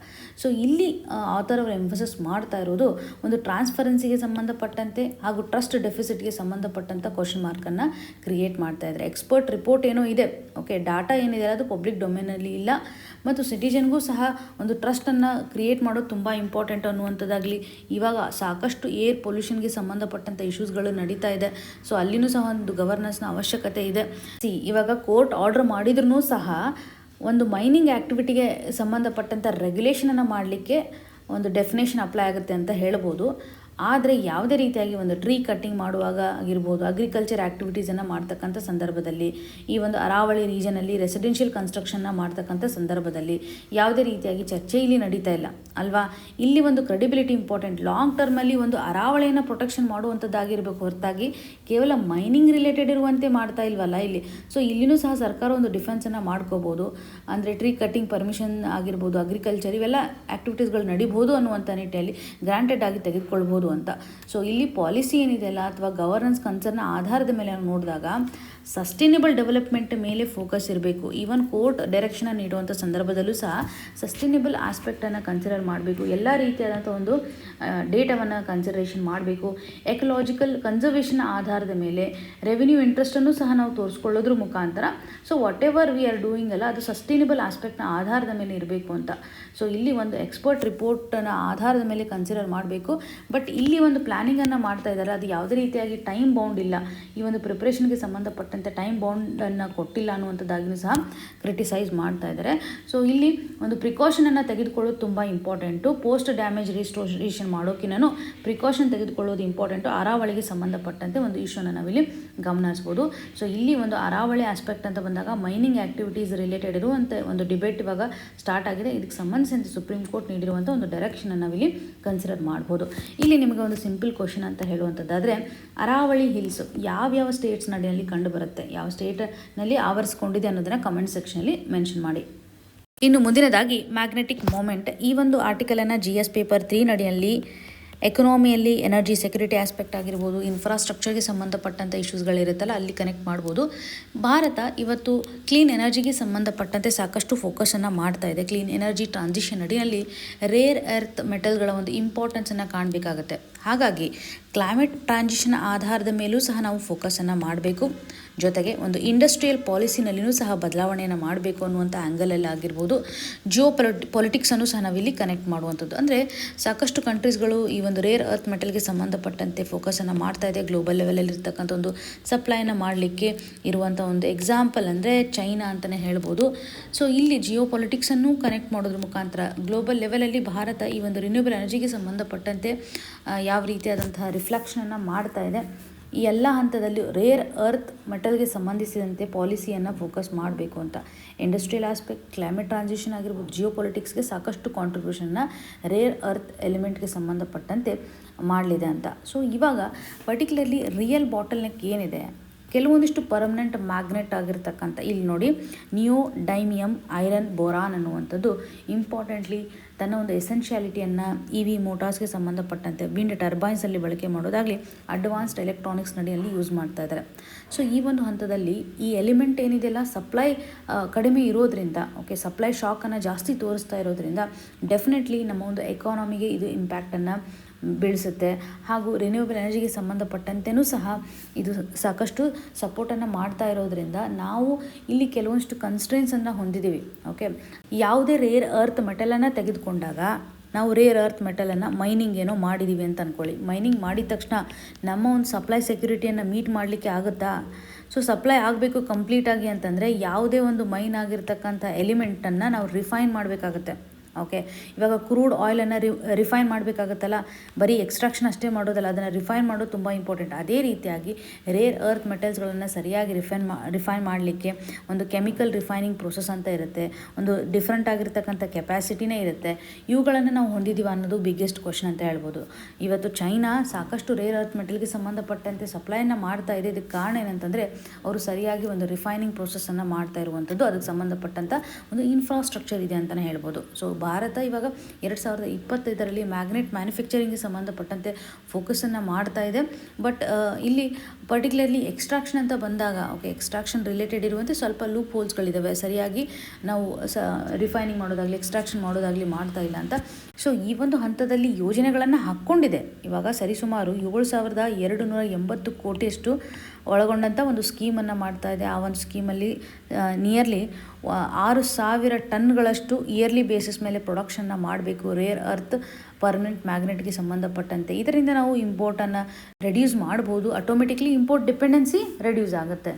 ಸೊ ಇಲ್ಲಿ ಆಥರ್ ಅವರು ಎಂಫಸಿಸ್ ಮಾಡ್ತಾ ಇರೋದು ಒಂದು ಟ್ರಾನ್ಸ್ಪರೆನ್ಸಿಗೆ ಸಂಬಂಧಪಟ್ಟಂತೆ ಹಾಗೂ ಟ್ರಸ್ಟ್ ಡೆಫಿಸಿಟ್ಗೆ ಸಂಬಂಧಪಟ್ಟಂಥ ಕ್ವಶನ್ ಮಾರ್ಕನ್ನು ಕ್ರಿಯೇಟ್ ಮಾಡ್ತಾ ಇದ್ದಾರೆ. ಎಕ್ಸ್ಪರ್ಟ್ ರಿಪೋರ್ಟ್ ಏನೋ ಇದೆ, ಓಕೆ, ಡಾಟಾ ಏನಿದೆ ಅದು ಪಬ್ಲಿಕ್ ಡೊಮೇನಲ್ಲಿ ಇಲ್ಲ, ಮತ್ತು ಸಿಟಿಜನ್ಗೂ ಸಹ ಒಂದು ಟ್ರಸ್ಟನ್ನು ಕ್ರಿಯೇಟ್ ಮಾಡೋದು ತುಂಬ ಇಂಪಾರ್ಟೆಂಟ್ ಅನ್ನುವಂಥದ್ದಾಗಲಿ. ಇವಾಗ ಸಾಕಷ್ಟು ಏರ್ ಪೊಲ್ಯೂಷನ್ಗೆ ಸಂಬಂಧಪಟ್ಟಂಥ ಇಶ್ಯೂಸ್ಗಳು ನಡೀತಾ ಇದೆ. ಸೊ ಅಲ್ಲಿನೂ ಸಹ ಒಂದು ಗವರ್ನೆನ್ಸ್ನ ಅವಶ್ಯಕತೆ ಇದೆ. ಇವಾಗ ಕೋರ್ಟ್ ಆರ್ಡರ್ ಮಾಡಿದ್ರೂ ಸಹ ಒಂದು ಮೈನಿಂಗ್ ಆ್ಯಕ್ಟಿವಿಟಿಗೆ ಸಂಬಂಧಪಟ್ಟಂಥ ರೆಗ್ಯುಲೇಷನನ್ನು ಮಾಡಲಿಕ್ಕೆ ಒಂದು ಡೆಫಿನೇಷನ್ ಅಪ್ಲೈ ಆಗುತ್ತೆ ಅಂತ ಹೇಳ್ಬೋದು. ಆದರೆ ಯಾವುದೇ ರೀತಿಯಾಗಿ ಒಂದು ಟ್ರೀ ಕಟ್ಟಿಂಗ್ ಮಾಡುವಾಗ ಆಗಿರ್ಬೋದು, ಅಗ್ರಿಕಲ್ಚರ್ ಆ್ಯಕ್ಟಿವಿಟೀಸನ್ನು ಮಾಡ್ತಕ್ಕಂಥ ಸಂದರ್ಭದಲ್ಲಿ, ಈ ಒಂದು ಅರಾವಳಿ ರೀಜನಲ್ಲಿ ರೆಸಿಡೆನ್ಷಿಯಲ್ ಕನ್ಸ್ಟ್ರಕ್ಷನ್ನ ಮಾಡ್ತಕ್ಕಂಥ ಸಂದರ್ಭದಲ್ಲಿ ಯಾವುದೇ ರೀತಿಯಾಗಿ ಚರ್ಚೆ ಇಲ್ಲಿ ನಡೀತಾ ಇಲ್ಲ ಅಲ್ವಾ. ಇಲ್ಲಿ ಒಂದು ಕ್ರೆಡಿಬಿಲಿಟಿ ಇಂಪಾರ್ಟೆಂಟ್. ಲಾಂಗ್ ಟರ್ಮಲ್ಲಿ ಒಂದು ಅರಾವಳಿಯನ್ನು ಪ್ರೊಟೆಕ್ಷನ್ ಮಾಡುವಂಥದ್ದಾಗಿರಬೇಕು ಹೊರತಾಗಿ ಕೇವಲ ಮೈನಿಂಗ್ ರಿಲೇಟೆಡ್ ಇರುವಂತೆ ಮಾಡ್ತಾ ಇಲ್ವಲ್ಲ ಇಲ್ಲಿ. ಸೊ ಇಲ್ಲಿನೂ ಸಹ ಸರ್ಕಾರ ಒಂದು ಡಿಫೆನ್ಸನ್ನು ಮಾಡ್ಕೋಬೋದು, ಅಂದರೆ ಟ್ರೀ ಕಟ್ಟಿಂಗ್ ಪರ್ಮಿಷನ್ ಆಗಿರ್ಬೋದು, ಅಗ್ರಿಕಲ್ಚರ್ ಇವೆಲ್ಲ ಆ್ಯಕ್ಟಿವಿಟೀಸ್ಗಳು ನಡಿಬೋದು ಅನ್ನುವಂಥ ನಿಟ್ಟಿನಲ್ಲಿ ಗ್ರಾಂಟೆಡ್ ಆಗಿ ತೆಗೆದುಕೊಳ್ಬೋದು ಅಂತ. ಸೊ ಇಲ್ಲಿ ಪಾಲಿಸಿ ಏನಿದೆಯಲ್ಲ ಅಥವಾ ಗವರ್ನೆನ್ಸ್ ಕನ್ಸರ್ನ ಆಧಾರದ ಮೇಲೆ ನಾವು ನೋಡಿದಾಗ ಸಸ್ಟೈನೇಬಲ್ ಡೆವಲಪ್ಮೆಂಟ್ ಮೇಲೆ ಫೋಕಸ್ ಇರಬೇಕು. ಈವನ್ ಕೋರ್ಟ್ ಡೈರೆಕ್ಷನ್ ನೀಡುವಂಥ ಸಂದರ್ಭದಲ್ಲೂ ಸಹ ಸಸ್ಟೈನೇಬಲ್ ಆಸ್ಪೆಕ್ಟನ್ನು ಕನ್ಸಿಡರ್ ಮಾಡಬೇಕು. ಎಲ್ಲ ರೀತಿಯಾದಂಥ ಒಂದು ಡೇಟಾವನ್ನು ಕನ್ಸಿಡರೇಷನ್ ಮಾಡಬೇಕು. ಎಕಲಾಜಿಕಲ್ ಕನ್ಸರ್ವೇಷನ್ ಆಧಾರದ ಮೇಲೆ ರೆವಿನ್ಯೂ ಇಂಟ್ರೆಸ್ಟನ್ನು ಸಹ ನಾವು ತೋರಿಸ್ಕೊಳ್ಳೋದ್ರ ಮುಖಾಂತರ so what ever we are doing ಅಲ್ಲ ಅದು ಸಸ್ಟೈನೇಬಲ್ ಆಸ್ಪೆಕ್ಟ್ನ ಆಧಾರದ ಮೇಲೆ ಇರಬೇಕು ಅಂತ. ಸೊ ಇಲ್ಲಿ ಒಂದು ಎಕ್ಸ್ಪರ್ಟ್ ರಿಪೋರ್ಟನ್ನು ಆಧಾರದ ಮೇಲೆ ಕನ್ಸಿಡರ್ ಮಾಡಬೇಕು. ಬಟ್ ಇಲ್ಲಿ ಒಂದು ಪ್ಲ್ಯಾನಿಂಗನ್ನು ಮಾಡ್ತಾ ಇದ್ದಾರೆ, ಅದು ಯಾವುದೇ ರೀತಿಯಾಗಿ ಟೈಮ್ ಬೌಂಡ್ ಇಲ್ಲ, ಈ ಒಂದು ಪ್ರಿಪ್ರೇಷನ್ಗೆ ಸಂಬಂಧಪಟ್ಟಂತೆ ಟೈಮ್ ಬೌಂಡನ್ನು ಕೊಟ್ಟಿಲ್ಲ ಅನ್ನುವಂಥದ್ದಾಗಿಯೂ ಸಹ ಕ್ರಿಟಿಸೈಸ್ ಮಾಡ್ತಾ ಇದ್ದಾರೆ. ಸೊ ಇಲ್ಲಿ ಒಂದು ಪ್ರಿಕಾಷನನ್ನು ತೆಗೆದುಕೊಳ್ಳೋದು ತುಂಬ ಇಂಪಾರ್ಟೆಂಟು. ಪೋಸ್ಟ್ ಡ್ಯಾಮೇಜ್ ರಿಸ್ಟೋರೇಷನ್ ಮಾಡೋಕ್ಕಿಂತನೂ ಪ್ರಿಕಾಷನ್ ತೆಗೆದುಕೊಳ್ಳೋದು ಇಂಪಾರ್ಟೆಂಟು. ಅರಾವಳಿಗೆ ಸಂಬಂಧಪಟ್ಟಂತೆ ಒಂದು ಇಶ್ಯೂನ ನಾವಿಲ್ಲಿ ಗಮನಿಸ್ಬೋದು. ಸೊ ಇಲ್ಲಿ ಒಂದು ಅರಾವಳಿ ಆಸ್ಪೆಕ್ಟ್ ಅಂತ ಬಂದಾಗ ಮೈನಿಂಗ್ ಆ್ಯಕ್ಟಿವಿಟೀಸ್ ರಿಲೇಟೆಡ್ ಇರುವಂಥ ಒಂದು ಡಿಬೇಟ್ ಇವಾಗ ಸ್ಟಾರ್ಟ್ ಆಗಿದೆ. ಇದಕ್ಕೆ ಸಂಬಂಧಿಸಿದಂತೆ ಸುಪ್ರೀಂ ಕೋರ್ಟ್ ನೀಡಿರುವಂಥ ಒಂದು ಡೈರೆಕ್ಷನನ್ನು ನಾವಿಲ್ಲಿ ಕನ್ಸಿಡರ್ ಮಾಡ್ಬೋದು. ಇಲ್ಲಿ ನಿಮಗೆ ಒಂದು ಸಿಂಪಲ್ ಕ್ವಶನ್ ಅಂತ ಹೇಳುವಂಥದ್ದಾದರೆ, ಅರಾವಳಿ ಹಿಲ್ಸ್ ಯಾವ್ಯಾವ ಸ್ಟೇಟ್ಸ್ ನಡಿನಲ್ಲಿ ಕಂಡು ಬರುತ್ತೆ, ಯಾವ ಸ್ಟೇಟ್ನಲ್ಲಿ ಆವರಿಸ್ಕೊಂಡಿದೆ ಅನ್ನೋದನ್ನು ಕಮೆಂಟ್ ಸೆಕ್ಷನಲ್ಲಿ ಮೆನ್ಷನ್ ಮಾಡಿ. ಇನ್ನು ಮುಂದಿನದಾಗಿ ಮ್ಯಾಗ್ನೆಟಿಕ್ ಮೂಮೆಂಟ್. ಈ ಒಂದು ಆರ್ಟಿಕಲನ್ನು GS ಪೇಪರ್ 3 ನಡಿಯಲ್ಲಿ ಎಕನಾಮಿಯಲ್ಲಿ ಎನರ್ಜಿ ಸೆಕ್ಯೂರಿಟಿ ಆಸ್ಪೆಕ್ಟ್ ಆಗಿರ್ಬೋದು, ಇನ್ಫ್ರಾಸ್ಟ್ರಕ್ಚರ್ಗೆ ಸಂಬಂಧಪಟ್ಟಂಥ ಇಶ್ಯೂಸ್ಗಳಿರುತ್ತಲ್ಲ ಅಲ್ಲಿ ಕನೆಕ್ಟ್ ಮಾಡ್ಬೋದು. ಭಾರತ ಇವತ್ತು ಕ್ಲೀನ್ ಎನರ್ಜಿಗೆ ಸಂಬಂಧಪಟ್ಟಂತೆ ಸಾಕಷ್ಟು ಫೋಕಸನ್ನು ಮಾಡ್ತಾ ಇದೆ. ಕ್ಲೀನ್ ಎನರ್ಜಿ ಟ್ರಾನ್ಸಿಷನ್ ಅಡಿಯಲ್ಲಿ ರೇರ್ ಎರ್ತ್ ಮೆಟಲ್ಗಳ ಒಂದು ಇಂಪಾರ್ಟೆನ್ಸನ್ನು ಕಾಣಬೇಕಾಗತ್ತೆ. ಹಾಗಾಗಿ ಕ್ಲೈಮೇಟ್ ಟ್ರಾನ್ಸಿಷನ್ ಆಧಾರದ ಮೇಲೂ ಸಹ ನಾವು ಫೋಕಸನ್ನು ಮಾಡಬೇಕು. ಜೊತೆಗೆ ಒಂದು ಇಂಡಸ್ಟ್ರಿಯಲ್ ಪಾಲಿಸಿನಲ್ಲಿಯೂ ಸಹ ಬದಲಾವಣೆಯನ್ನು ಮಾಡಬೇಕು ಅನ್ನುವಂಥ ಆ್ಯಂಗಲಲ್ಲಿ ಆಗಿರ್ಬೋದು. ಪೊಲಿಟಿಕ್ಸನ್ನು ಸಹ ನಾವಿಲ್ಲಿ ಕನೆಕ್ಟ್ ಮಾಡುವಂಥದ್ದು. ಅಂದರೆ ಸಾಕಷ್ಟು ಕಂಟ್ರೀಸ್ಗಳು ಈ ಒಂದು ರೇರ್ ಅರ್ತ್ ಮೆಟಲ್ಗೆ ಸಂಬಂಧಪಟ್ಟಂತೆ ಫೋಕಸನ್ನು ಮಾಡ್ತಾ ಇದೆ. ಗ್ಲೋಬಲ್ ಲೆವೆಲಲ್ಲಿ ಇರ್ತಕ್ಕಂಥ ಒಂದು ಸಪ್ಲೈನ ಮಾಡಲಿಕ್ಕೆ ಇರುವಂಥ ಒಂದು ಎಕ್ಸಾಂಪಲ್ ಅಂದರೆ ಚೈನಾ ಅಂತಲೇ ಹೇಳ್ಬೋದು. ಸೊ ಇಲ್ಲಿ ಪೊಲಿಟಿಕ್ಸನ್ನು ಕನೆಕ್ಟ್ ಮಾಡೋದ್ರ ಮುಖಾಂತರ ಗ್ಲೋಬಲ್ ಲೆವೆಲಲ್ಲಿ ಭಾರತ ಈ ಒಂದು ರಿನ್ಯೂಬಲ್ ಎನರ್ಜಿಗೆ ಸಂಬಂಧಪಟ್ಟಂತೆ ಯಾವ ರೀತಿಯಾದಂತಹ ರಿಫ್ಲೆಕ್ಷನನ್ನು ಮಾಡ್ತಾ ಇದೆ, ಈ ಎಲ್ಲ ಹಂತದಲ್ಲಿ ರೇರ್ ಅರ್ತ್ ಮೆಟಲ್ಗೆ ಸಂಬಂಧಿಸಿದಂತೆ ಪಾಲಿಸಿಯನ್ನು ಫೋಕಸ್ ಮಾಡಬೇಕು ಅಂತ. ಇಂಡಸ್ಟ್ರಿಯಲ್ ಆಸ್ಪೆಕ್ಟ್, ಕ್ಲೈಮೇಟ್ ಟ್ರಾನ್ಸಿಷನ್ ಆಗಿರ್ಬೋದು, ಪೊಲಿಟಿಕ್ಸ್ಗೆ ಸಾಕಷ್ಟು ಕಾಂಟ್ರಿಬ್ಯೂಷನ್ನ ರೇರ್ ಅರ್ತ್ ಎಲಿಮೆಂಟ್ಗೆ ಸಂಬಂಧಪಟ್ಟಂತೆ ಮಾಡಲಿದೆ ಅಂತ. ಸೊ ಇವಾಗ ಪರ್ಟಿಕ್ಯುಲರ್ಲಿ ರಿಯಲ್ ಬಾಟಲ್ ನೆಕ್ ಏನಿದೆ, ಕೆಲವೊಂದಿಷ್ಟು ಪರ್ಮನೆಂಟ್ ಮ್ಯಾಗ್ನೆಟ್ ಆಗಿರ್ತಕ್ಕಂಥ ಇಲ್ಲಿ ನೋಡಿ ನಿಯೋಡೈಮಿಯಮ್ ಐರನ್ ಬೋರಾನ್ ಅನ್ನುವಂಥದ್ದು ಇಂಪಾರ್ಟೆಂಟ್ಲಿ ತನ್ನ ಒಂದು ಎಸೆನ್ಷಿಯಾಲಿಟಿಯನ್ನು EV ಮೋಟಾರ್ಸ್ಗೆ ಸಂಬಂಧಪಟ್ಟಂತೆ ವಿಂಡ್ ಟರ್ಬೈನ್ಸಲ್ಲಿ ಬಳಕೆ ಮಾಡೋದಾಗಲಿ ಅಡ್ವಾನ್ಸ್ಡ್ ಎಲೆಕ್ಟ್ರಾನಿಕ್ಸ್ ನಡಿಯಲ್ಲಿ ಯೂಸ್ ಮಾಡ್ತಾ ಇದ್ದಾರೆ. ಸೊ ಈ ಒಂದು ಹಂತದಲ್ಲಿ ಈ ಎಲಿಮೆಂಟ್ ಏನಿದೆಯಲ್ಲ ಸಪ್ಲೈ ಕಡಿಮೆ ಇರೋದ್ರಿಂದ, ಸಪ್ಲೈ ಶಾಕನ್ನು ಜಾಸ್ತಿ ತೋರಿಸ್ತಾ ಇರೋದ್ರಿಂದ ಡೆಫಿನೆಟ್ಲಿ ನಮ್ಮ ಒಂದು ಎಕಾನಮಿಗೆ ಇದು ಇಂಪ್ಯಾಕ್ಟನ್ನು ಬೀಳಿಸುತ್ತೆ. ಹಾಗೂ ರಿನ್ಯೂವಬಲ್ ಎನರ್ಜಿಗೆ ಸಂಬಂಧಪಟ್ಟಂತೆಯೂ ಸಹ ಇದು ಸಾಕಷ್ಟು ಸಪೋರ್ಟನ್ನು ಮಾಡ್ತಾ ಇರೋದ್ರಿಂದ ನಾವು ಇಲ್ಲಿ ಕೆಲವೊಂದಿಷ್ಟು ಕನ್ಸ್ಟ್ರೇನ್ಸನ್ನು ಹೊಂದಿದ್ದೀವಿ. ಯಾವುದೇ ರೇರ್ ಅರ್ತ್ ಮೆಟಲನ್ನು ತೆಗೆದುಕೊಂಡಾಗ ನಾವು ರೇರ್ ಅರ್ತ್ ಮೆಟಲನ್ನು ಮೈನಿಂಗ್ ಏನೋ ಮಾಡಿದ್ದೀವಿ ಅಂತ ಅಂದ್ಕೊಳ್ಳಿ. ಮೈನಿಂಗ್ ಮಾಡಿದ ತಕ್ಷಣ ನಮ್ಮ ಒಂದು ಸಪ್ಲೈ ಸೆಕ್ಯೂರಿಟಿಯನ್ನು ಮೀಟ್ ಮಾಡಲಿಕ್ಕೆ ಆಗುತ್ತಾ? ಸೊ ಸಪ್ಲೈ ಆಗಬೇಕು ಕಂಪ್ಲೀಟಾಗಿ ಅಂತಂದರೆ ಯಾವುದೇ ಒಂದು ಮೈನ್ ಆಗಿರ್ತಕ್ಕಂಥ ಎಲಿಮೆಂಟನ್ನು ನಾವು ರಿಫೈನ್ ಮಾಡಬೇಕಾಗತ್ತೆ. ಇವಾಗ ಕ್ರೂಡ್ ಆಯಿಲನ್ನು ರಿಫೈನ್ ಮಾಡಬೇಕಾಗತ್ತಲ್ಲ, ಬರೀ ಎಕ್ಸ್ಟ್ರಾಕ್ಷನ್ ಅಷ್ಟೇ ಮಾಡೋದಲ್ಲ, ಅದನ್ನು ರಿಫೈನ್ ಮಾಡೋದು ತುಂಬ ಇಂಪಾರ್ಟೆಂಟ್. ಅದೇ ರೀತಿಯಾಗಿ ರೇರ್ ಅರ್ತ್ ಮೆಟಲ್ಸ್ಗಳನ್ನು ಸರಿಯಾಗಿ ರಿಫೈನ್ ಮಾಡಲಿಕ್ಕೆ ಒಂದು ಕೆಮಿಕಲ್ ರಿಫೈನಿಂಗ್ ಪ್ರೋಸೆಸ್ ಅಂತ ಇರುತ್ತೆ, ಒಂದು ಡಿಫ್ರೆಂಟ್ ಆಗಿರ್ತಕ್ಕಂಥ ಕೆಪಾಸಿಟಿನೇ ಇರುತ್ತೆ. ಇವುಗಳನ್ನು ನಾವು ಹೊಂದಿದ್ದೀವಿ ಅನ್ನೋದು ಬಿಗ್ಗೆಸ್ಟ್ ಕ್ವಶನ್ ಅಂತ ಹೇಳ್ಬೋದು. ಇವತ್ತು ಚೈನಾ ಸಾಕಷ್ಟು ರೇರ್ ಅರ್ತ್ ಮೆಟಲ್ಗೆ ಸಂಬಂಧಪಟ್ಟಂತೆ ಸಪ್ಲೈಯನ್ನು ಮಾಡ್ತಾ ಇದೆ. ಇದಕ್ಕೆ ಕಾರಣ ಏನಂತಂದರೆ ಅವರು ಸರಿಯಾಗಿ ಒಂದು ರಿಫೈನಿಂಗ್ ಪ್ರೋಸೆಸ್ಸನ್ನು ಮಾಡ್ತಾ ಇರುವಂಥದ್ದು, ಅದಕ್ಕೆ ಸಂಬಂಧಪಟ್ಟಂಥ ಒಂದು ಇನ್ಫ್ರಾಸ್ಟ್ರಕ್ಚರ್ ಇದೆ ಅಂತಲೇ ಹೇಳ್ಬೋದು. ಸೊ ಭಾರತ ಇವಾಗ 2025ರಲ್ಲಿ ಮ್ಯಾಗ್ನೆಟ್ ಮ್ಯಾನುಫ್ಯಾಕ್ಚರಿಂಗ್ಗೆ ಸಂಬಂಧಪಟ್ಟಂತೆ ಫೋಕಸನ್ನು ಮಾಡ್ತಾ ಇದೆ. ಬಟ್ ಇಲ್ಲಿ ಪರ್ಟಿಕ್ಯುಲರ್ಲಿ ಎಕ್ಸ್ಟ್ರಾಕ್ಷನ್ ಅಂತ ಬಂದಾಗ ಎಕ್ಸ್ಟ್ರಾಕ್ಷನ್ ರಿಲೇಟೆಡ್ ಇರುವಂತೆ ಸ್ವಲ್ಪ ಲೂಪ್ ಹೋಲ್ಸ್ಗಳಿದ್ದಾವೆ. ಸರಿಯಾಗಿ ನಾವು ರಿಫೈನಿಂಗ್ ಮಾಡೋದಾಗಲಿ ಎಕ್ಸ್ಟ್ರಾಕ್ಷನ್ ಮಾಡೋದಾಗಲಿ ಮಾಡ್ತಾ ಇಲ್ಲ ಅಂತ. ಸೊ ಈ ಒಂದು ಹಂತದಲ್ಲಿ ಯೋಜನೆಗಳನ್ನು ಹಾಕ್ಕೊಂಡಿದೆ. ಇವಾಗ ಸರಿಸುಮಾರು 7,280 ಕೋಟಿಯಷ್ಟು ಒಳಗೊಂಡಂಥ ಒಂದು ಸ್ಕೀಮನ್ನು ಮಾಡ್ತಾ ಇದೆ. ಆ ಒಂದು ಸ್ಕೀಮಲ್ಲಿ ನಿಯರ್ಲಿ 6,000 ಟನ್ಗಳಷ್ಟು ಇಯರ್ಲಿ ಬೇಸಿಸ್ ಮೇಲೆ ಪ್ರೊಡಕ್ಷನ್ನ ಮಾಡಬೇಕು ರೇರ್ ಅರ್ತ್ ಪರ್ಮನೆಂಟ್ ಮ್ಯಾಗ್ನೆಟ್ಗೆ ಸಂಬಂಧಪಟ್ಟಂತೆ. ಇದರಿಂದ ನಾವು ಇಂಪೋರ್ಟನ್ನು ರೆಡ್ಯೂಸ್ ಮಾಡ್ಬೋದು. ಆಟೋಮೆಟಿಕ್ಲಿ ಇಂಪೋರ್ಟ್ ಡಿಪೆಂಡೆನ್ಸಿ ರೆಡ್ಯೂಸ್ ಆಗುತ್ತೆ.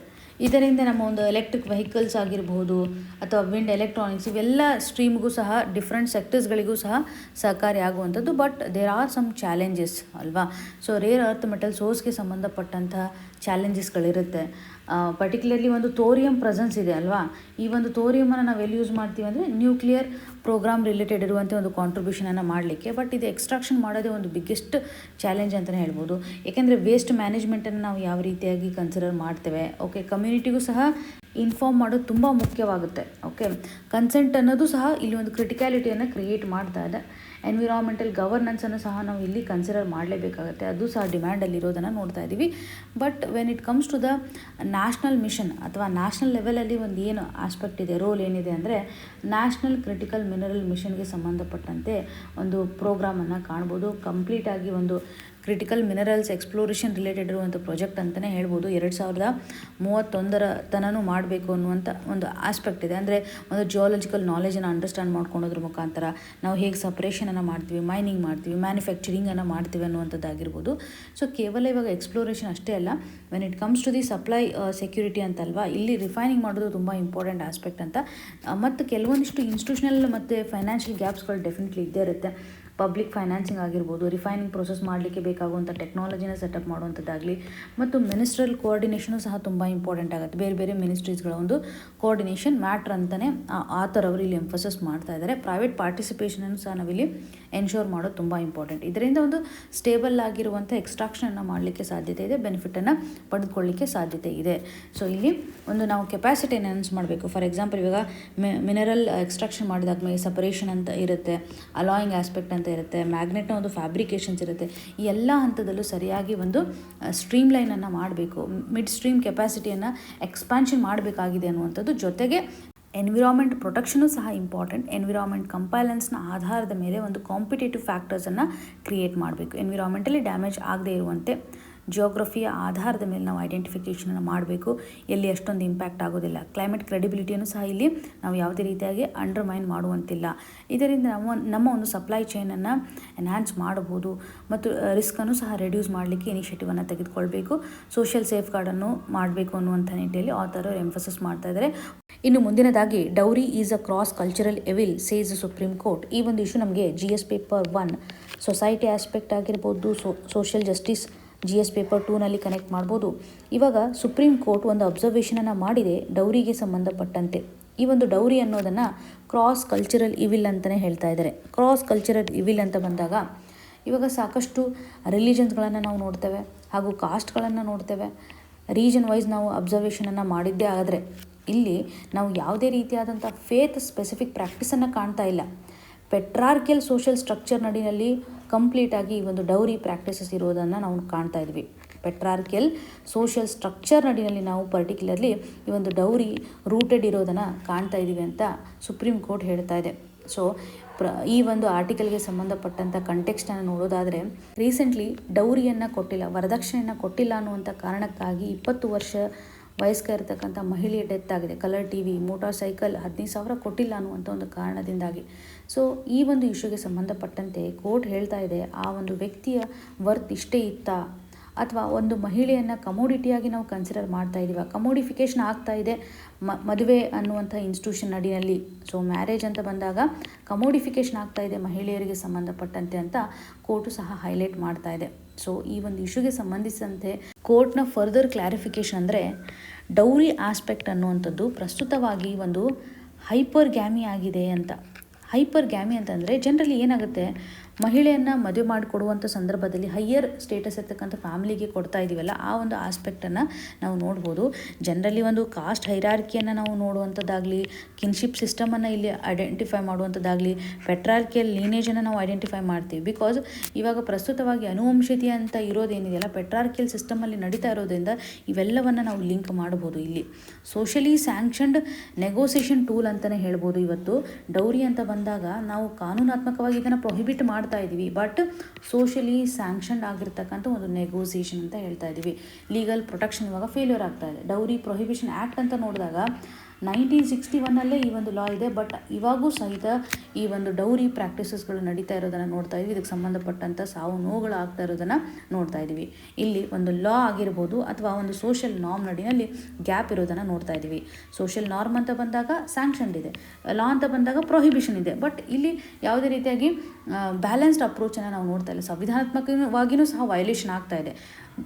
ಇದರಿಂದ ನಮ್ಮ ಒಂದು ಎಲೆಕ್ಟ್ರಿಕ್ ವೆಹಿಕಲ್ಸ್ ಆಗಿರ್ಬೋದು ಅಥವಾ ವಿಂಡ್ ಎಲೆಕ್ಟ್ರಾನಿಕ್ಸ್ ಇವೆಲ್ಲ ಸ್ಟ್ರೀಮ್ಗೂ ಸಹ ಡಿಫ್ರೆಂಟ್ ಸೆಕ್ಟರ್ಸ್ಗಳಿಗೂ ಸಹ ಸಹಕಾರಿ ಆಗುವಂಥದ್ದು. But there are some challenges ಅಲ್ವಾ. ಸೊ ರೇರ್ ಅರ್ತ್ ಮೆಟಲ್ ಸೋರ್ಸ್ಗೆ ಸಂಬಂಧಪಟ್ಟಂತಹ ಚಾಲೆಂಜಸ್ಗಳಿರುತ್ತೆ. ಪರ್ಟಿಕ್ಯುಲರ್ಲಿ ಒಂದು ಥೋರಿಯಂ ಪ್ರೆಸೆನ್ಸ್ ಇದೆ ಅಲ್ವಾ. ಈ ಒಂದು ಥೋರಿಯಮನ್ನು ನಾವು ಎಲ್ಲಿ ಯೂಸ್ ಮಾಡ್ತೀವಿ ಅಂದರೆ ನ್ಯೂಕ್ಲಿಯರ್ ಪ್ರೋಗ್ರಾಮ್ ರಿಲೇಟೆಡ್ ಇರುವಂಥ ಒಂದು ಕಾಂಟ್ರಿಬ್ಯೂಷನನ್ನು ಮಾಡಲಿಕ್ಕೆ. ಬಟ್ ಇದು ಎಕ್ಸ್ಟ್ರಾಕ್ಷನ್ ಮಾಡೋದೇ ಒಂದು ಬಿಗ್ಗೆಸ್ಟ್ ಚಾಲೆಂಜ್ ಅಂತಲೇ ಹೇಳ್ಬೋದು. ಏಕೆಂದರೆ ವೇಸ್ಟ್ ಮ್ಯಾನೇಜ್ಮೆಂಟನ್ನು ನಾವು ಯಾವ ರೀತಿಯಾಗಿ ಕನ್ಸಿಡರ್ ಮಾಡ್ತೇವೆ. ಕಮ್ಯುನಿಟಿಗೂ ಸಹ ಇನ್ಫಾರ್ಮ್ ಮಾಡೋದು ತುಂಬ ಮುಖ್ಯವಾಗುತ್ತೆ. ಕನ್ಸೆಂಟ್ ಅನ್ನೋದು ಸಹ ಇಲ್ಲಿ ಒಂದು ಕ್ರಿಟಿಕ್ಯಾಲಿಟಿಯನ್ನು ಕ್ರಿಯೇಟ್ ಮಾಡ್ತಾ ಇದೆ. ಎನ್ವಿರಾನ್ಮೆಂಟಲ್ ಗವರ್ನೆನ್ಸನ್ನು ಸಹ ನಾವು ಇಲ್ಲಿ ಕನ್ಸಿಡರ್ ಮಾಡಲೇಬೇಕಾಗುತ್ತೆ. ಅದು ಸಹ ಡಿಮ್ಯಾಂಡಲ್ಲಿರೋದನ್ನು ನೋಡ್ತಾ ಇದ್ದೀವಿ. But when it comes to the national mission ಅಥವಾ ನ್ಯಾಷನಲ್ ಲೆವೆಲಲ್ಲಿ ಒಂದು ಏನು ಆಸ್ಪೆಕ್ಟ್ ಇದೆ, ರೋಲ್ ಏನಿದೆ ಅಂದರೆ ನ್ಯಾಷನಲ್ ಕ್ರಿಟಿಕಲ್ ಮಿನರಲ್ ಮಿಷನ್ಗೆ ಸಂಬಂಧಪಟ್ಟಂತೆ ಒಂದು ಪ್ರೋಗ್ರಾಮನ್ನು ಕಾಣ್ಬೋದು. ಕಂಪ್ಲೀಟಾಗಿ ಒಂದು ಕ್ರಿಟಿಕಲ್ ಮಿನರಲ್ಸ್ ಎಕ್ಸ್ಪ್ಲೋರೇಷನ್ ರಿಲೇಟೆಡ್ ಇರುವಂಥ ಪ್ರಾಜೆಕ್ಟ್ ಅಂತಲೇ ಹೇಳ್ಬೋದು. 2031 ತನೂ ಮಾಡಬೇಕು ಅನ್ನುವಂಥ ಒಂದು ಆಸ್ಪೆಕ್ಟ್ ಇದೆ. ಅಂದರೆ ಒಂದು ಜಿಯೋಲಜಿಕಲ್ ನಾಲೆಜನ್ನು ಅಂಡರ್ಸ್ಟ್ಯಾಂಡ್ ಮಾಡ್ಕೊಳೋದ್ರ ಮುಖಾಂತರ ನಾವು ಹೇಗೆ ಸಪ್ರೇಷನನ್ನು ಮಾಡ್ತೀವಿ, ಮೈನಿಂಗ್ ಮಾಡ್ತೀವಿ, ಮ್ಯಾನುಫ್ಯಾಕ್ಚರಿಂಗನ್ನು ಮಾಡ್ತೀವಿ ಅನ್ನುವಂಥದ್ದಾಗಿರ್ಬೋದು. ಸೊ ಕೇವಲ ಇವಾಗ ಎಕ್ಸ್ಪ್ಲೋರೇಷನ್ ಅಷ್ಟೇ ಅಲ್ಲ, when it comes to the supply security ಅಂತಲ್ವಾ, ಇಲ್ಲಿ ರಿಫೈನಿಂಗ್ ಮಾಡೋದು ತುಂಬ ಇಂಪಾರ್ಟೆಂಟ್ ಆಸ್ಪೆಕ್ಟ್ ಅಂತ. ಮತ್ತು ಕೆಲವೊಂದಿಷ್ಟು ಇನ್ಸ್ಟಿಟ್ಯೂಷನಲ್ ಮತ್ತು ಫೈನಾನ್ಷಿಯಲ್ ಗ್ಯಾಪ್ಸ್ಗಳು ಡೆಫಿನೆಟ್ಲಿ ಇದ್ದೇ ಇರುತ್ತೆ. ಪಬ್ಲಿಕ್ ಫೈನಾನ್ಸಿಂಗ್ ಆಗಿರ್ಬೋದು, ರಿಫೈನಿಂಗ್ ಪ್ರೊಸೆಸ್ ಮಾಡಲಿಕ್ಕೆ ಬೇಕಾಗುವಂಥ ಟೆಕ್ನಾಲಜಿನ ಸೆಟಪ್ ಮಾಡುವಂಥದ್ದಾಗಲಿ, ಮತ್ತು ಮಿನಿಸ್ಟ್ರಲ್ ಕೋಆರ್ಡಿನೇಷನು ಸಹ ತುಂಬ ಇಂಪಾರ್ಟೆಂಟ್ ಆಗುತ್ತೆ. ಬೇರೆ ಬೇರೆ ಮಿನಿಸ್ಟ್ರೀಸ್ಗಳ ಒಂದು ಕೋಆರ್ಡಿನೇಷನ್ ಮ್ಯಾಟ್ರ್ ಅಂತಲೇ ಆಥರ್ ಅವರು ಇಲ್ಲಿ ಎಂಫೋಸಿಸ್ ಮಾಡ್ತಾ ಇದ್ದಾರೆ. ಪ್ರೈವೇಟ್ ಪಾರ್ಟಿಸಿಪೇಷನನ್ನು ಸಹ ನಾವಿಲ್ಲಿ ಎನ್ಶೋರ್ ಮಾಡೋದು ತುಂಬ ಇಂಪಾರ್ಟೆಂಟ್. ಇದರಿಂದ ಒಂದು ಸ್ಟೇಬಲ್ ಆಗಿರುವಂಥ ಎಕ್ಸ್ಟ್ರಾಕ್ಷನನ್ನು ಮಾಡಲಿಕ್ಕೆ ಸಾಧ್ಯತೆ ಇದೆ, ಬೆನಿಫಿಟನ್ನು ಪಡೆದುಕೊಳ್ಳಲಿಕ್ಕೆ ಸಾಧ್ಯತೆ ಇದೆ. ಸೊ ಇಲ್ಲಿ ಒಂದು ನಾವು ಕೆಪಾಸಿಟಿ ಎನ್ಹಾನ್ಸ್ ಮಾಡಬೇಕು. ಫಾರ್ ಎಕ್ಸಾಂಪಲ್ ಇವಾಗ ಮಿನರಲ್ ಎಕ್ಸ್ಟ್ರಾಕ್ಷನ್ ಮಾಡಿದಾದ್ಮೇಲೆ ಸಪರೇಷನ್ ಅಂತ ಇರುತ್ತೆ, ಅಲಾಯಿಂಗ್ ಆಸ್ಪೆಕ್ಟ್ ಅಂತ ಅವಶ್ಯಕತೆ ಇರುತ್ತೆ, ಮ್ಯಾಗ್ನೆಟ್ನ ಒಂದು ಫ್ಯಾಬ್ರಿಕೇಷನ್ಸ್ ಇರುತ್ತೆ. ಈ ಎಲ್ಲ ಹಂತದಲ್ಲೂ ಸರಿಯಾಗಿ ಒಂದು ಸ್ಟ್ರೀಮ್ ಲೈನನ್ನು ಮಾಡಬೇಕು, ಮಿಡ್ ಸ್ಟ್ರೀಮ್ ಕೆಪಾಸಿಟಿಯನ್ನು ಎಕ್ಸ್ಪ್ಯಾನ್ಷನ್ ಮಾಡಬೇಕಾಗಿದೆ ಅನ್ನುವಂಥದ್ದು. ಜೊತೆಗೆ ಎನ್ವಿರಾನ್ಮೆಂಟ್ ಪ್ರೊಟೆಕ್ಷನು ಸಹ ಇಂಪಾರ್ಟೆಂಟ್. ಎನ್ವಿರಾನ್ಮೆಂಟ್ ಕಂಪೈಲೆನ್ಸ್ನ ಆಧಾರದ ಮೇಲೆ ಒಂದು ಕಾಂಪಿಟೇಟಿವ್ ಫ್ಯಾಕ್ಟರ್ಸನ್ನು ಕ್ರಿಯೇಟ್ ಮಾಡಬೇಕು. ಎನ್ವಿರಾನ್ಮೆಂಟಲಿ ಡ್ಯಾಮೇಜ್ ಆಗದೇ ಇರುವಂತೆ ಜಿಯೋಗ್ರಫಿಯ ಆಧಾರದ ಮೇಲೆ ನಾವು ಐಡೆಂಟಿಫಿಕೇಷನನ್ನು ಮಾಡಬೇಕು, ಎಲ್ಲಿ ಅಷ್ಟೊಂದು ಇಂಪ್ಯಾಕ್ಟ್ ಆಗೋದಿಲ್ಲ. ಕ್ಲೈಮೇಟ್ ಕ್ರೆಡಿಬಿಲಿಟಿಯನ್ನು ಸಹ ಇಲ್ಲಿ ನಾವು ಯಾವುದೇ ರೀತಿಯಾಗಿ ಅಂಡರ್ಮೈನ್ ಮಾಡುವಂತಿಲ್ಲ. ಇದರಿಂದ ನಮ್ಮ ಒಂದು ಸಪ್ಲೈ ಚೈನನ್ನು ಎನ್ಹ್ಯಾನ್ಸ್ ಮಾಡಬಹುದು ಮತ್ತು ರಿಸ್ಕನ್ನು ಸಹ ರೆಡ್ಯೂಸ್ ಮಾಡಲಿಕ್ಕೆ ಇನಿಷಿಯೇಟಿವನ್ನು ತೆಗೆದುಕೊಳ್ಬೇಕು. ಸೋಷಿಯಲ್ ಸೇಫ್ ಗಾರ್ಡನ್ನು ಮಾಡಬೇಕು ಅನ್ನುವಂಥ ನಿಟ್ಟಿನಲ್ಲಿ ಆಥರ್ ಎಂಫಸಿಸ್ ಮಾಡ್ತಾ ಇದ್ದಾರೆ. ಇನ್ನು ಮುಂದಿನದಾಗಿ dowry is a cross cultural evil says supreme court. ಈ ಒಂದು ಇಶ್ಯೂ ನಮಗೆ GS ಪೇಪರ್ 1 ಸೊಸೈಟಿ ಆಸ್ಪೆಕ್ಟ್ ಆಗಿರ್ಬೋದು, ಸೋಷಿಯಲ್ ಜಸ್ಟಿಸ್ GS ಪೇಪರ್ 2ನಲ್ಲಿ ಕನೆಕ್ಟ್ ಮಾಡ್ಬೋದು. ಇವಾಗ ಸುಪ್ರೀಂ ಕೋರ್ಟ್ ಒಂದು ಅಬ್ಸರ್ವೇಷನನ್ನು ಮಾಡಿದೆ ಡೌರಿಗೆ ಸಂಬಂಧಪಟ್ಟಂತೆ. ಈ ಒಂದು ಡೌರಿ ಅನ್ನೋದನ್ನು ಕ್ರಾಸ್ ಕಲ್ಚರಲ್ ಇವಿಲ್ ಅಂತಲೇ ಹೇಳ್ತಾ ಇದ್ದಾರೆ. ಕ್ರಾಸ್ ಕಲ್ಚರಲ್ ಇವಿಲ್ ಅಂತ ಬಂದಾಗ ಇವಾಗ ಸಾಕಷ್ಟು ರಿಲಿಜನ್ಸ್ಗಳನ್ನು ನಾವು ನೋಡ್ತೇವೆ ಹಾಗೂ ಕಾಸ್ಟ್ಗಳನ್ನು ನೋಡ್ತೇವೆ. ರೀಜನ್ ವೈಸ್ ನಾವು ಅಬ್ಸರ್ವೇಷನನ್ನು ಮಾಡಿದ್ದೇ ಆದರೆ ಇಲ್ಲಿ ನಾವು ಯಾವುದೇ ರೀತಿಯಾದಂಥ ಫೇತ್ ಸ್ಪೆಸಿಫಿಕ್ ಪ್ರಾಕ್ಟೀಸನ್ನು ಕಾಣ್ತಾ ಇಲ್ಲ. ಪೆಟ್ರಾರ್ಕಿಯಲ್ ಸೋಷಿಯಲ್ ಸ್ಟ್ರಕ್ಚರ್ ನಡಿನಲ್ಲಿ ಕಂಪ್ಲೀಟಾಗಿ ಈ ಒಂದು ಡೌರಿ ಪ್ರಾಕ್ಟೀಸಸ್ ಇರೋದನ್ನು ನಾವು ಕಾಣ್ತಾ ಇದ್ವಿ. ಪೆಟ್ರಾರ್ಕಿಯಲ್ ಸೋಷಿಯಲ್ ಸ್ಟ್ರಕ್ಚರ್ ನಡಿನಲ್ಲಿ ನಾವು ಪರ್ಟಿಕ್ಯುಲರ್ಲಿ ಈ ಒಂದು ಡೌರಿ ರೂಟೆಡ್ ಇರೋದನ್ನು ಕಾಣ್ತಾ ಇದ್ದೀವಿ ಅಂತ ಸುಪ್ರೀಂ ಕೋರ್ಟ್ ಹೇಳ್ತಾ ಇದೆ. ಸೊ ಈ ಒಂದು ಆರ್ಟಿಕಲ್ಗೆ ಸಂಬಂಧಪಟ್ಟಂಥ ಕಂಟೆಕ್ಸ್ಟನ್ನು ನೋಡೋದಾದರೆ, ರೀಸೆಂಟ್ಲಿ ಡೌರಿಯನ್ನು ಕೊಟ್ಟಿಲ್ಲ, ವರದಕ್ಷಿಣೆಯನ್ನು ಕೊಟ್ಟಿಲ್ಲ ಅನ್ನುವಂಥ ಕಾರಣಕ್ಕಾಗಿ 20 ವರ್ಷ ವಯಸ್ಕ ಇರತಕ್ಕಂಥ ಮಹಿಳೆಯ ಡೆತ್ ಆಗಿದೆ. ಕಲರ್ TV, ಮೋಟಾರ್ ಸೈಕಲ್ 15,000 ಕೊಟ್ಟಿಲ್ಲ ಅನ್ನುವಂಥ ಒಂದು ಕಾರಣದಿಂದಾಗಿ. ಸೊ ಈ ಒಂದು ಇಶ್ಯೂಗೆ ಸಂಬಂಧಪಟ್ಟಂತೆ ಕೋರ್ಟ್ ಹೇಳ್ತಾ ಇದೆ, ಆ ಒಂದು ವ್ಯಕ್ತಿಯ ವರ್ತ್ ಇಷ್ಟೇ ಇತ್ತಾ, ಅಥವಾ ಒಂದು ಮಹಿಳೆಯನ್ನು ಕಮೋಡಿಟಿಯಾಗಿ ನಾವು ಕನ್ಸಿಡರ್ ಮಾಡ್ತಾ ಇದ್ದೀವ, ಕಮೋಡಿಫಿಕೇಷನ್ ಆಗ್ತಾ ಇದೆ ಮದುವೆ ಅನ್ನುವಂಥ ಇನ್ಸ್ಟಿಟ್ಯೂಷನ್ ಅಡಿಯಲ್ಲಿ. ಸೊ ಮ್ಯಾರೇಜ್ ಅಂತ ಬಂದಾಗ ಕಮೋಡಿಫಿಕೇಷನ್ ಆಗ್ತಾ ಇದೆ ಮಹಿಳೆಯರಿಗೆ ಸಂಬಂಧಪಟ್ಟಂತೆ ಅಂತ ಕೋರ್ಟು ಸಹ ಹೈಲೈಟ್ ಮಾಡ್ತಾ ಇದೆ. ಸೊ ಈ ಒಂದು ಇಶ್ಯೂಗೆ ಸಂಬಂಧಿಸಿದಂತೆ ಕೋರ್ಟ್ನ ಫರ್ದರ್ ಕ್ಲಾರಿಫಿಕೇಷನ್ ಅಂದರೆ, ಡೌರಿ ಆಸ್ಪೆಕ್ಟ್ ಅನ್ನುವಂಥದ್ದು ಪ್ರಸ್ತುತವಾಗಿ ಒಂದು ಹೈಪರ್ ಗ್ಯಾಮಿ ಆಗಿದೆ ಅಂತ. ಹೈಪರ್ ಗ್ಯಾಮಿ ಅಂತಂದರೆ ಜನರಲಿ ಏನಾಗುತ್ತೆ, ಮಹಿಳೆಯನ್ನು ಮದುವೆ ಮಾಡಿಕೊಡುವಂಥ ಸಂದರ್ಭದಲ್ಲಿ ಹೈಯರ್ ಸ್ಟೇಟಸ್ ಇರ್ತಕ್ಕಂಥ ಫ್ಯಾಮಿಲಿಗೆ ಕೊಡ್ತಾ ಇದ್ದೀವಲ್ಲ, ಆ ಒಂದು ಆಸ್ಪೆಕ್ಟನ್ನು ನಾವು ನೋಡ್ಬೋದು. ಜನರಲಿ ಒಂದು ಕಾಸ್ಟ್ ಹೈರಾರ್ಕಿಯನ್ನು ನಾವು ನೋಡುವಂಥದ್ದಾಗಲಿ, ಕಿನ್ಶಿಪ್ ಸಿಸ್ಟಮನ್ನು ಇಲ್ಲಿ ಐಡೆಂಟಿಫೈ ಮಾಡುವಂಥದ್ದಾಗಲಿ, ಪೆಟ್ರಾರ್ಕಿಯಲ್ ಲೀನೇಜನ್ನು ನಾವು ಐಡೆಂಟಿಫೈ ಮಾಡ್ತೀವಿ. ಬಿಕಾಸ್ ಇವಾಗ ಪ್ರಸ್ತುತವಾಗಿ ಅನುವಂಶೀಯತೆ ಅಂತ ಇರೋದೇನಿದೆಯಲ್ಲ, ಪೆಟ್ರಾರ್ಕಿಯಲ್ ಸಿಸ್ಟಮಲ್ಲಿ ನಡೀತಾ ಇರೋದ್ರಿಂದ ಇವೆಲ್ಲವನ್ನು ನಾವು ಲಿಂಕ್ ಮಾಡ್ಬೋದು. ಇಲ್ಲಿ ಸೋಷಲಿ ಸ್ಯಾಂಕ್ಷನ್ಡ್ ನೆಗೋಸಿಯೇಷನ್ ಟೂಲ್ ಅಂತಲೇ ಹೇಳ್ಬೋದು. ಇವತ್ತು ಡೌರಿ ಅಂತ ಬಂದಾಗ ನಾವು ಕಾನೂನಾತ್ಮಕವಾಗಿ ಇದನ್ನು ಪ್ರೊಹಿಬಿಟ್ ಮಾಡ್ತಾ ಇದ್ದೀವಿ, ಬಟ್ ಸೋಷಲಿ ಸ್ಯಾಂಕ್ಷನ್ಡ್ ಆಗಿರ್ತಕ್ಕಂಥ ಒಂದು ನೆಗೋಸಿಯೇಷನ್ ಅಂತ ಹೇಳ್ತಾ ಇದ್ದೀವಿ. ಲೀಗಲ್ ಪ್ರೊಟೆಕ್ಷನ್ ಇವಾಗ ಫೇಲ್ಯೂರ್ ಆಗ್ತಾ ಇದೆ. ಡೌರಿ ಪ್ರೊಹಿಬಿಷನ್ ಆ್ಯಕ್ಟ್ ಅಂತ ನೋಡಿದಾಗ 1961 ಈ ಒಂದು ಲಾ ಇದೆ, ಬಟ್ ಇವಾಗೂ ಸಹಿತ ಈ ಒಂದು ಡೌರಿ ಪ್ರಾಕ್ಟೀಸಸ್ಗಳು ನಡೀತಾ ಇರೋದನ್ನು ನೋಡ್ತಾ ಇದ್ವಿ. ಇದಕ್ಕೆ ಸಂಬಂಧಪಟ್ಟಂಥ ಸಾವು ನೋವುಗಳು ಆಗ್ತಾ ಇರೋದನ್ನು ನೋಡ್ತಾ ಇದ್ದೀವಿ. ಇಲ್ಲಿ ಒಂದು ಲಾ ಆಗಿರ್ಬೋದು ಅಥವಾ ಒಂದು ಸೋಷಿಯಲ್ ನಾರ್ಮ್ ನಡಿನಲ್ಲಿ ಗ್ಯಾಪ್ ಇರೋದನ್ನು ನೋಡ್ತಾ ಇದ್ದೀವಿ. ಸೋಷಿಯಲ್ ನಾರ್ಮ್ ಅಂತ ಬಂದಾಗ ಸ್ಯಾಂಕ್ಷನ್ಡ್ ಇದೆ, ಲಾ ಅಂತ ಬಂದಾಗ ಪ್ರೊಹಿಬಿಷನ್ ಇದೆ, ಬಟ್ ಇಲ್ಲಿ ಯಾವುದೇ ರೀತಿಯಾಗಿ ಬ್ಯಾಲೆನ್ಸ್ಡ್ ಅಪ್ರೋಚನ್ನು ನಾವು ನೋಡ್ತಾ ಇಲ್ಲ. ಸಂವಿಧಾನಾತ್ಮಕವಾಗಿಯೂ ಸಹ ವೈಲೇಷನ್ ಆಗ್ತಾ ಇದೆ.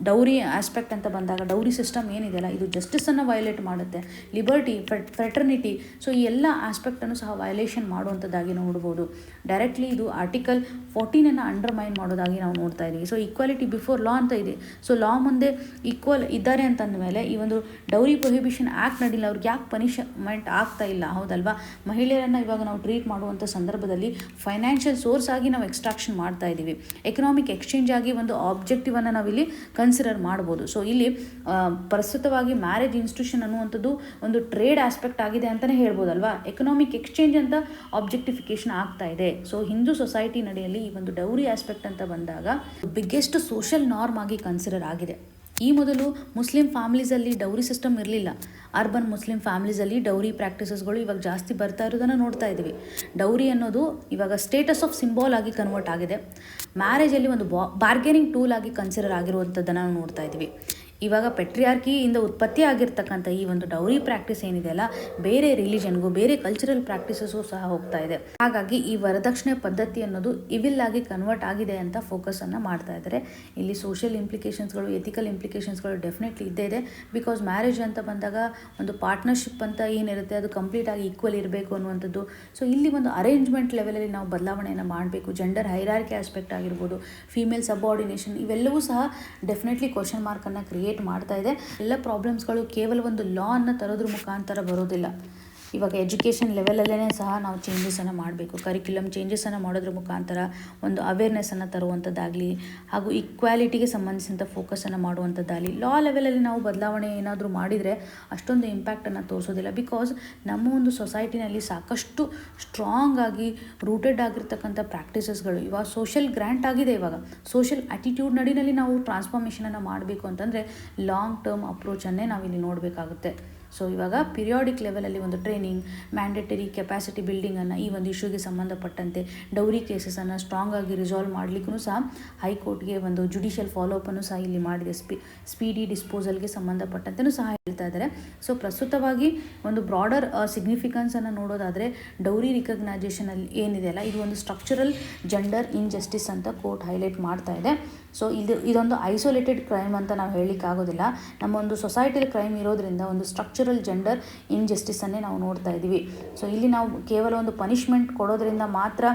ಡೌರಿ ಆಸ್ಪೆಕ್ಟ್ ಅಂತ ಬಂದಾಗ ಡೌರಿ ಸಿಸ್ಟಮ್ ಏನಿದೆಯಲ್ಲ, ಇದು ಜಸ್ಟಿಸನ್ನು ವೈಲೇಟ್ ಮಾಡುತ್ತೆ, ಲಿಬರ್ಟಿ, ಫ್ರೆಟರ್ನಿಟಿ, ಸೊ ಈ ಎಲ್ಲ ಆಸ್ಪೆಕ್ಟನ್ನು ಸಹ ವೈಲೇಷನ್ ಮಾಡುವಂಥದ್ದಾಗಿ ನೋಡ್ಬೋದು. ಡೈರೆಕ್ಟ್ಲಿ ಇದು ಆರ್ಟಿಕಲ್ 14 ಅಂಡರ್ಮೈನ್ ಮಾಡೋದಾಗಿ ನಾವು ನೋಡ್ತಾ ಇದ್ದೀವಿ. ಸೊ ಈಕ್ವಾಲಿಟಿ ಬಿಫೋರ್ ಲಾ ಅಂತ ಇದೆ. ಸೊ ಲಾ ಮುಂದೆ ಈಕ್ವಲ್ ಇದ್ದಾರೆ ಅಂತಂದ ಮೇಲೆ ಈ ಒಂದು ಡೌರಿ ಪ್ರೊಹಿಬಿಷನ್ ಆ್ಯಕ್ಟ್ ನಡಿಲ್ಲ, ಅವ್ರಿಗೆ ಯಾಕೆ ಪನಿಷ್ಮೆಂಟ್ ಆಗ್ತಾ ಇಲ್ಲ, ಹೌದಲ್ವಾ? ಮಹಿಳೆಯರನ್ನು ಇವಾಗ ನಾವು ಟ್ರೀಟ್ ಮಾಡುವಂಥ ಸಂದರ್ಭದಲ್ಲಿ ಫೈನಾನ್ಷಿಯಲ್ ಸೋರ್ಸ್ ಆಗಿ ನಾವು ಎಕ್ಸ್ಟ್ರಾಕ್ಷನ್ ಮಾಡ್ತಾ ಇದ್ದೀವಿ, ಎಕನಾಮಿಕ್ ಎಕ್ಸ್ಚೇಂಜ್ ಆಗಿ ಒಂದು ಆಬ್ಜೆಕ್ಟಿವನ್ನು ನಾವಿಲ್ಲಿ ಕನ್ಸಿಡರ್ ಮಾಡ್ಬೋದು. ಸೊ ಇಲ್ಲಿ ಪ್ರಸ್ತುತವಾಗಿ ಮ್ಯಾರೇಜ್ ಇನ್ಸ್ಟಿಟ್ಯೂಷನ್ ಅನ್ನುವಂಥದ್ದು ಒಂದು ಟ್ರೇಡ್ ಆಸ್ಪೆಕ್ಟ್ ಆಗಿದೆ ಅಂತಲೇ ಹೇಳ್ಬೋದಲ್ವಾ. ಎಕನಾಮಿಕ್ ಎಕ್ಸ್ಚೇಂಜ್ ಅಂತ ಆಬ್ಜೆಕ್ಟಿಫಿಕೇಶನ್ ಆಗ್ತಾ ಇದೆ. ಸೊ ಹಿಂದೂ ಸೊಸೈಟಿ ನಡೆಯಲ್ಲಿ ಈ ಒಂದು ಡೌರಿ ಆಸ್ಪೆಕ್ಟ್ ಅಂತ ಬಂದಾಗ ಬಿಗ್ಗೆಸ್ಟ್ ಸೋಷಿಯಲ್ ನಾರ್ಮ್ ಆಗಿ ಕನ್ಸಿಡರ್ ಆಗಿದೆ. ಈ ಮೊದಲು ಮುಸ್ಲಿಂ ಫ್ಯಾಮಿಲೀಸಲ್ಲಿ ಡೌರಿ ಸಿಸ್ಟಮ್ ಇರಲಿಲ್ಲ. ಅರ್ಬನ್ ಮುಸ್ಲಿಂ ಫ್ಯಾಮಿಲೀಸಲ್ಲಿ ಡೌರಿ ಪ್ರಾಕ್ಟೀಸಸ್ಗಳು ಇವಾಗ ಜಾಸ್ತಿ ಬರ್ತಾ ಇರೋದನ್ನು ನೋಡ್ತಾ ಇದ್ದೀವಿ. ಡೌರಿ ಅನ್ನೋದು ಇವಾಗ ಸ್ಟೇಟಸ್ ಆಫ್ ಸಿಂಬಾಲ್ ಆಗಿ ಕನ್ವರ್ಟ್ ಆಗಿದೆ. ಮ್ಯಾರೇಜಲ್ಲಿ ಒಂದು ಬಾರ್ಗೇನಿಂಗ್ ಟೂಲ್ ಆಗಿ ಕನ್ಸಿಡರ್ ಆಗಿರುವಂಥದ್ದನ್ನು ನಾವು ನೋಡ್ತಾ ಇದ್ದೀವಿ. ಇವಾಗ ಪೆಟ್ರಿಯಾರ್ಕಿಯಿಂದ ಉತ್ಪತ್ತಿ ಆಗಿರ್ತಕ್ಕಂಥ ಈ ಒಂದು ಡೌರಿ ಪ್ರಾಕ್ಟೀಸ್ ಏನಿದೆಯಲ್ಲ, ಬೇರೆ ರಿಲಿಜನ್ಗೂ ಬೇರೆ ಕಲ್ಚರಲ್ ಪ್ರಾಕ್ಟೀಸಸ್ಗೂ ಸಹ ಹೋಗ್ತಾ ಇದೆ. ಹಾಗಾಗಿ ಈ ವರದಕ್ಷಿಣೆ ಪದ್ಧತಿ ಅನ್ನೋದು ಇವಿಲ್ ಆಗಿ ಕನ್ವರ್ಟ್ ಆಗಿದೆ ಅಂತ ಫೋಕಸನ್ನು ಮಾಡ್ತಾ ಇದ್ದಾರೆ. ಇಲ್ಲಿ ಸೋಷಿಯಲ್ ಇಂಪ್ಲಿಕೇಶನ್ಸ್ಗಳು, ಎಥಿಕಲ್ ಇಂಪ್ಲಿಕೇಶನ್ಸ್ಗಳು ಡೆಫಿನೆಟ್ಲಿ ಇದ್ದೇ ಇದೆ. ಬಿಕಾಸ್ ಮ್ಯಾರೇಜ್ ಅಂತ ಬಂದಾಗ ಒಂದು ಪಾರ್ಟ್ನರ್ಶಿಪ್ ಅಂತ ಏನಿರುತ್ತೆ ಅದು ಕಂಪ್ಲೀಟ್ ಆಗಿ ಈಕ್ವಲ್ ಇರಬೇಕು ಅನ್ನುವಂಥದ್ದು. ಸೊ ಇಲ್ಲಿ ಒಂದು ಅರೇಂಜ್ಮೆಂಟ್ ಲೆವೆಲಲ್ಲಿ ನಾವು ಬದಲಾವಣೆಯನ್ನು ಮಾಡಬೇಕು. ಜೆಂಡರ್ ಹೈರಾರ್ಕಿ ಆಸ್ಪೆಕ್ಟ್ ಆಗಿರ್ಬೋದು, ಫೀಮೇಲ್ ಸಬಾರ್ಡಿನೇಷನ್, ಇವೆಲ್ಲವೂ ಸಹ ಡೆಫಿನೆಟ್ಲಿ ಕ್ವಶನ್ ಮಾರ್ಕನ್ನು ಕ್ರಿಯೇಟ್ ಮಾಡ್ತಾ ಇದೆ. ಎಲ್ಲ ಪ್ರಾಬ್ಲಮ್ಸ್ಗಳು ಕೇವಲ ಒಂದು ಲಾ ಅನ್ನು ತರೋದ್ರ ಮುಖಾಂತರ ಬರೋದಿಲ್ಲ. ಇವಾಗ ಎಜುಕೇಷನ್ ಲೆವೆಲಲ್ಲೇ ಸಹ ನಾವು ಚೇಂಜಸನ್ನು ಮಾಡಬೇಕು. ಕರಿಕ್ಯುಲಮ್ ಚೇಂಜಸನ್ನು ಮಾಡೋದ್ರ ಮುಖಾಂತರ ಒಂದು ಅವೇರ್ನೆಸ್ಸನ್ನು ತರುವಂಥದ್ದಾಗಲಿ, ಹಾಗೂ ಈಕ್ವಾಲಿಟಿಗೆ ಸಂಬಂಧಿಸಿದಂಥ ಫೋಕಸನ್ನು ಮಾಡುವಂಥದ್ದಾಗಲಿ. ಲಾ ಲೆವೆಲಲ್ಲಿ ನಾವು ಬದಲಾವಣೆ ಏನಾದರೂ ಮಾಡಿದರೆ ಅಷ್ಟೊಂದು ಇಂಪ್ಯಾಕ್ಟನ್ನು ತೋರಿಸೋದಿಲ್ಲ. ಬಿಕಾಸ್ ನಮ್ಮ ಒಂದು ಸೊಸೈಟಿನಲ್ಲಿ ಸಾಕಷ್ಟು ಸ್ಟ್ರಾಂಗ್ ಆಗಿ ರೂಟೆಡ್ ಆಗಿರ್ತಕ್ಕಂಥ ಪ್ರಾಕ್ಟೀಸಸ್ಗಳು ಇವಾಗ ಸೋಷಿಯಲ್ ಗ್ರ್ಯಾಂಟ್ ಆಗಿದೆ. ಇವಾಗ ಸೋಷಿಯಲ್ ಆ್ಯಟಿಟ್ಯೂಡ್ ನಡಿನಲ್ಲಿ ನಾವು ಟ್ರಾನ್ಸ್ಫಾರ್ಮೇಷನನ್ನು ಮಾಡಬೇಕು ಅಂತಂದರೆ ಲಾಂಗ್ ಟರ್ಮ್ ಅಪ್ರೋಚನ್ನೇ ನಾವಿಲ್ಲಿ ನೋಡಬೇಕಾಗುತ್ತೆ. ಸೊ ಇವಾಗ ಪಿರಿಯಾಡಿಕ್ ಲೆವೆಲಲ್ಲಿ ಒಂದು ಟ್ರೈನಿಂಗ್, ಮ್ಯಾಂಡೇಟರಿ ಕೆಪಾಸಿಟಿ ಬಿಲ್ಡಿಂಗನ್ನು ಈ ಒಂದು ಇಶ್ಯೂಗೆ ಸಂಬಂಧಪಟ್ಟಂತೆ ಡೌರಿ ಕೇಸಸನ್ನು ಸ್ಟ್ರಾಂಗ್ ಆಗಿ ರಿಸಾಲ್ವ್ ಮಾಡಲಿಕ್ಕೂ ಸಹ ಹೈಕೋರ್ಟ್ಗೆ ಒಂದು ಜುಡಿಷಿಯಲ್ ಫಾಲೋಅಪನ್ನು ಸಹ ಇಲ್ಲಿ ಮಾಡಿದೆ. ಸ್ಪೀಡಿ ಡಿಸ್ಪೋಸಲ್ಗೆ ಸಂಬಂಧಪಟ್ಟಂತೆಯೂ ಸಹ ಹೇಳ್ತಾ ಇದ್ದಾರೆ. ಸೊ ಪ್ರಸ್ತುತವಾಗಿ ಒಂದು ಬ್ರಾಡರ್ ಸಿಗ್ನಿಫಿಕೆನ್ಸನ್ನು ನೋಡೋದಾದರೆ ಡೌರಿ ರಿಕಗ್ನೈಸೇಷನಲ್ಲಿ ಏನಿದೆ ಅಲ್ಲ, ಇದು ಒಂದು ಸ್ಟ್ರಕ್ಚರಲ್ ಜೆಂಡರ್ ಇನ್ಜಸ್ಟಿಸ್ ಅಂತ ಕೋರ್ಟ್ ಹೈಲೈಟ್ ಮಾಡ್ತಾ ಇದೆ. ಸೊ ಇದೊಂದು ಐಸೋಲೇಟೆಡ್ ಕ್ರೈಮ್ ಅಂತ ನಾವು ಹೇಳಲಿಕ್ಕಾಗೋದಿಲ್ಲ. ನಮ್ಮ ಒಂದು ಸೊಸೈಟಿಯಲ್ಲಿ ಕ್ರೈಮ್ ಇರೋದ್ರಿಂದ ಒಂದು ಸ್ಟ್ರಕ್ಚರಲ್ ಜೆಂಡರ್ ಇನ್ಜಸ್ಟಿಸನ್ನೇ ನಾವು ನೋಡ್ತಾ ಇದ್ದೀವಿ. ಸೊ ಇಲ್ಲಿ ನಾವು ಕೇವಲ ಒಂದು ಪನಿಷ್ಮೆಂಟ್ ಕೊಡೋದ್ರಿಂದ ಮಾತ್ರ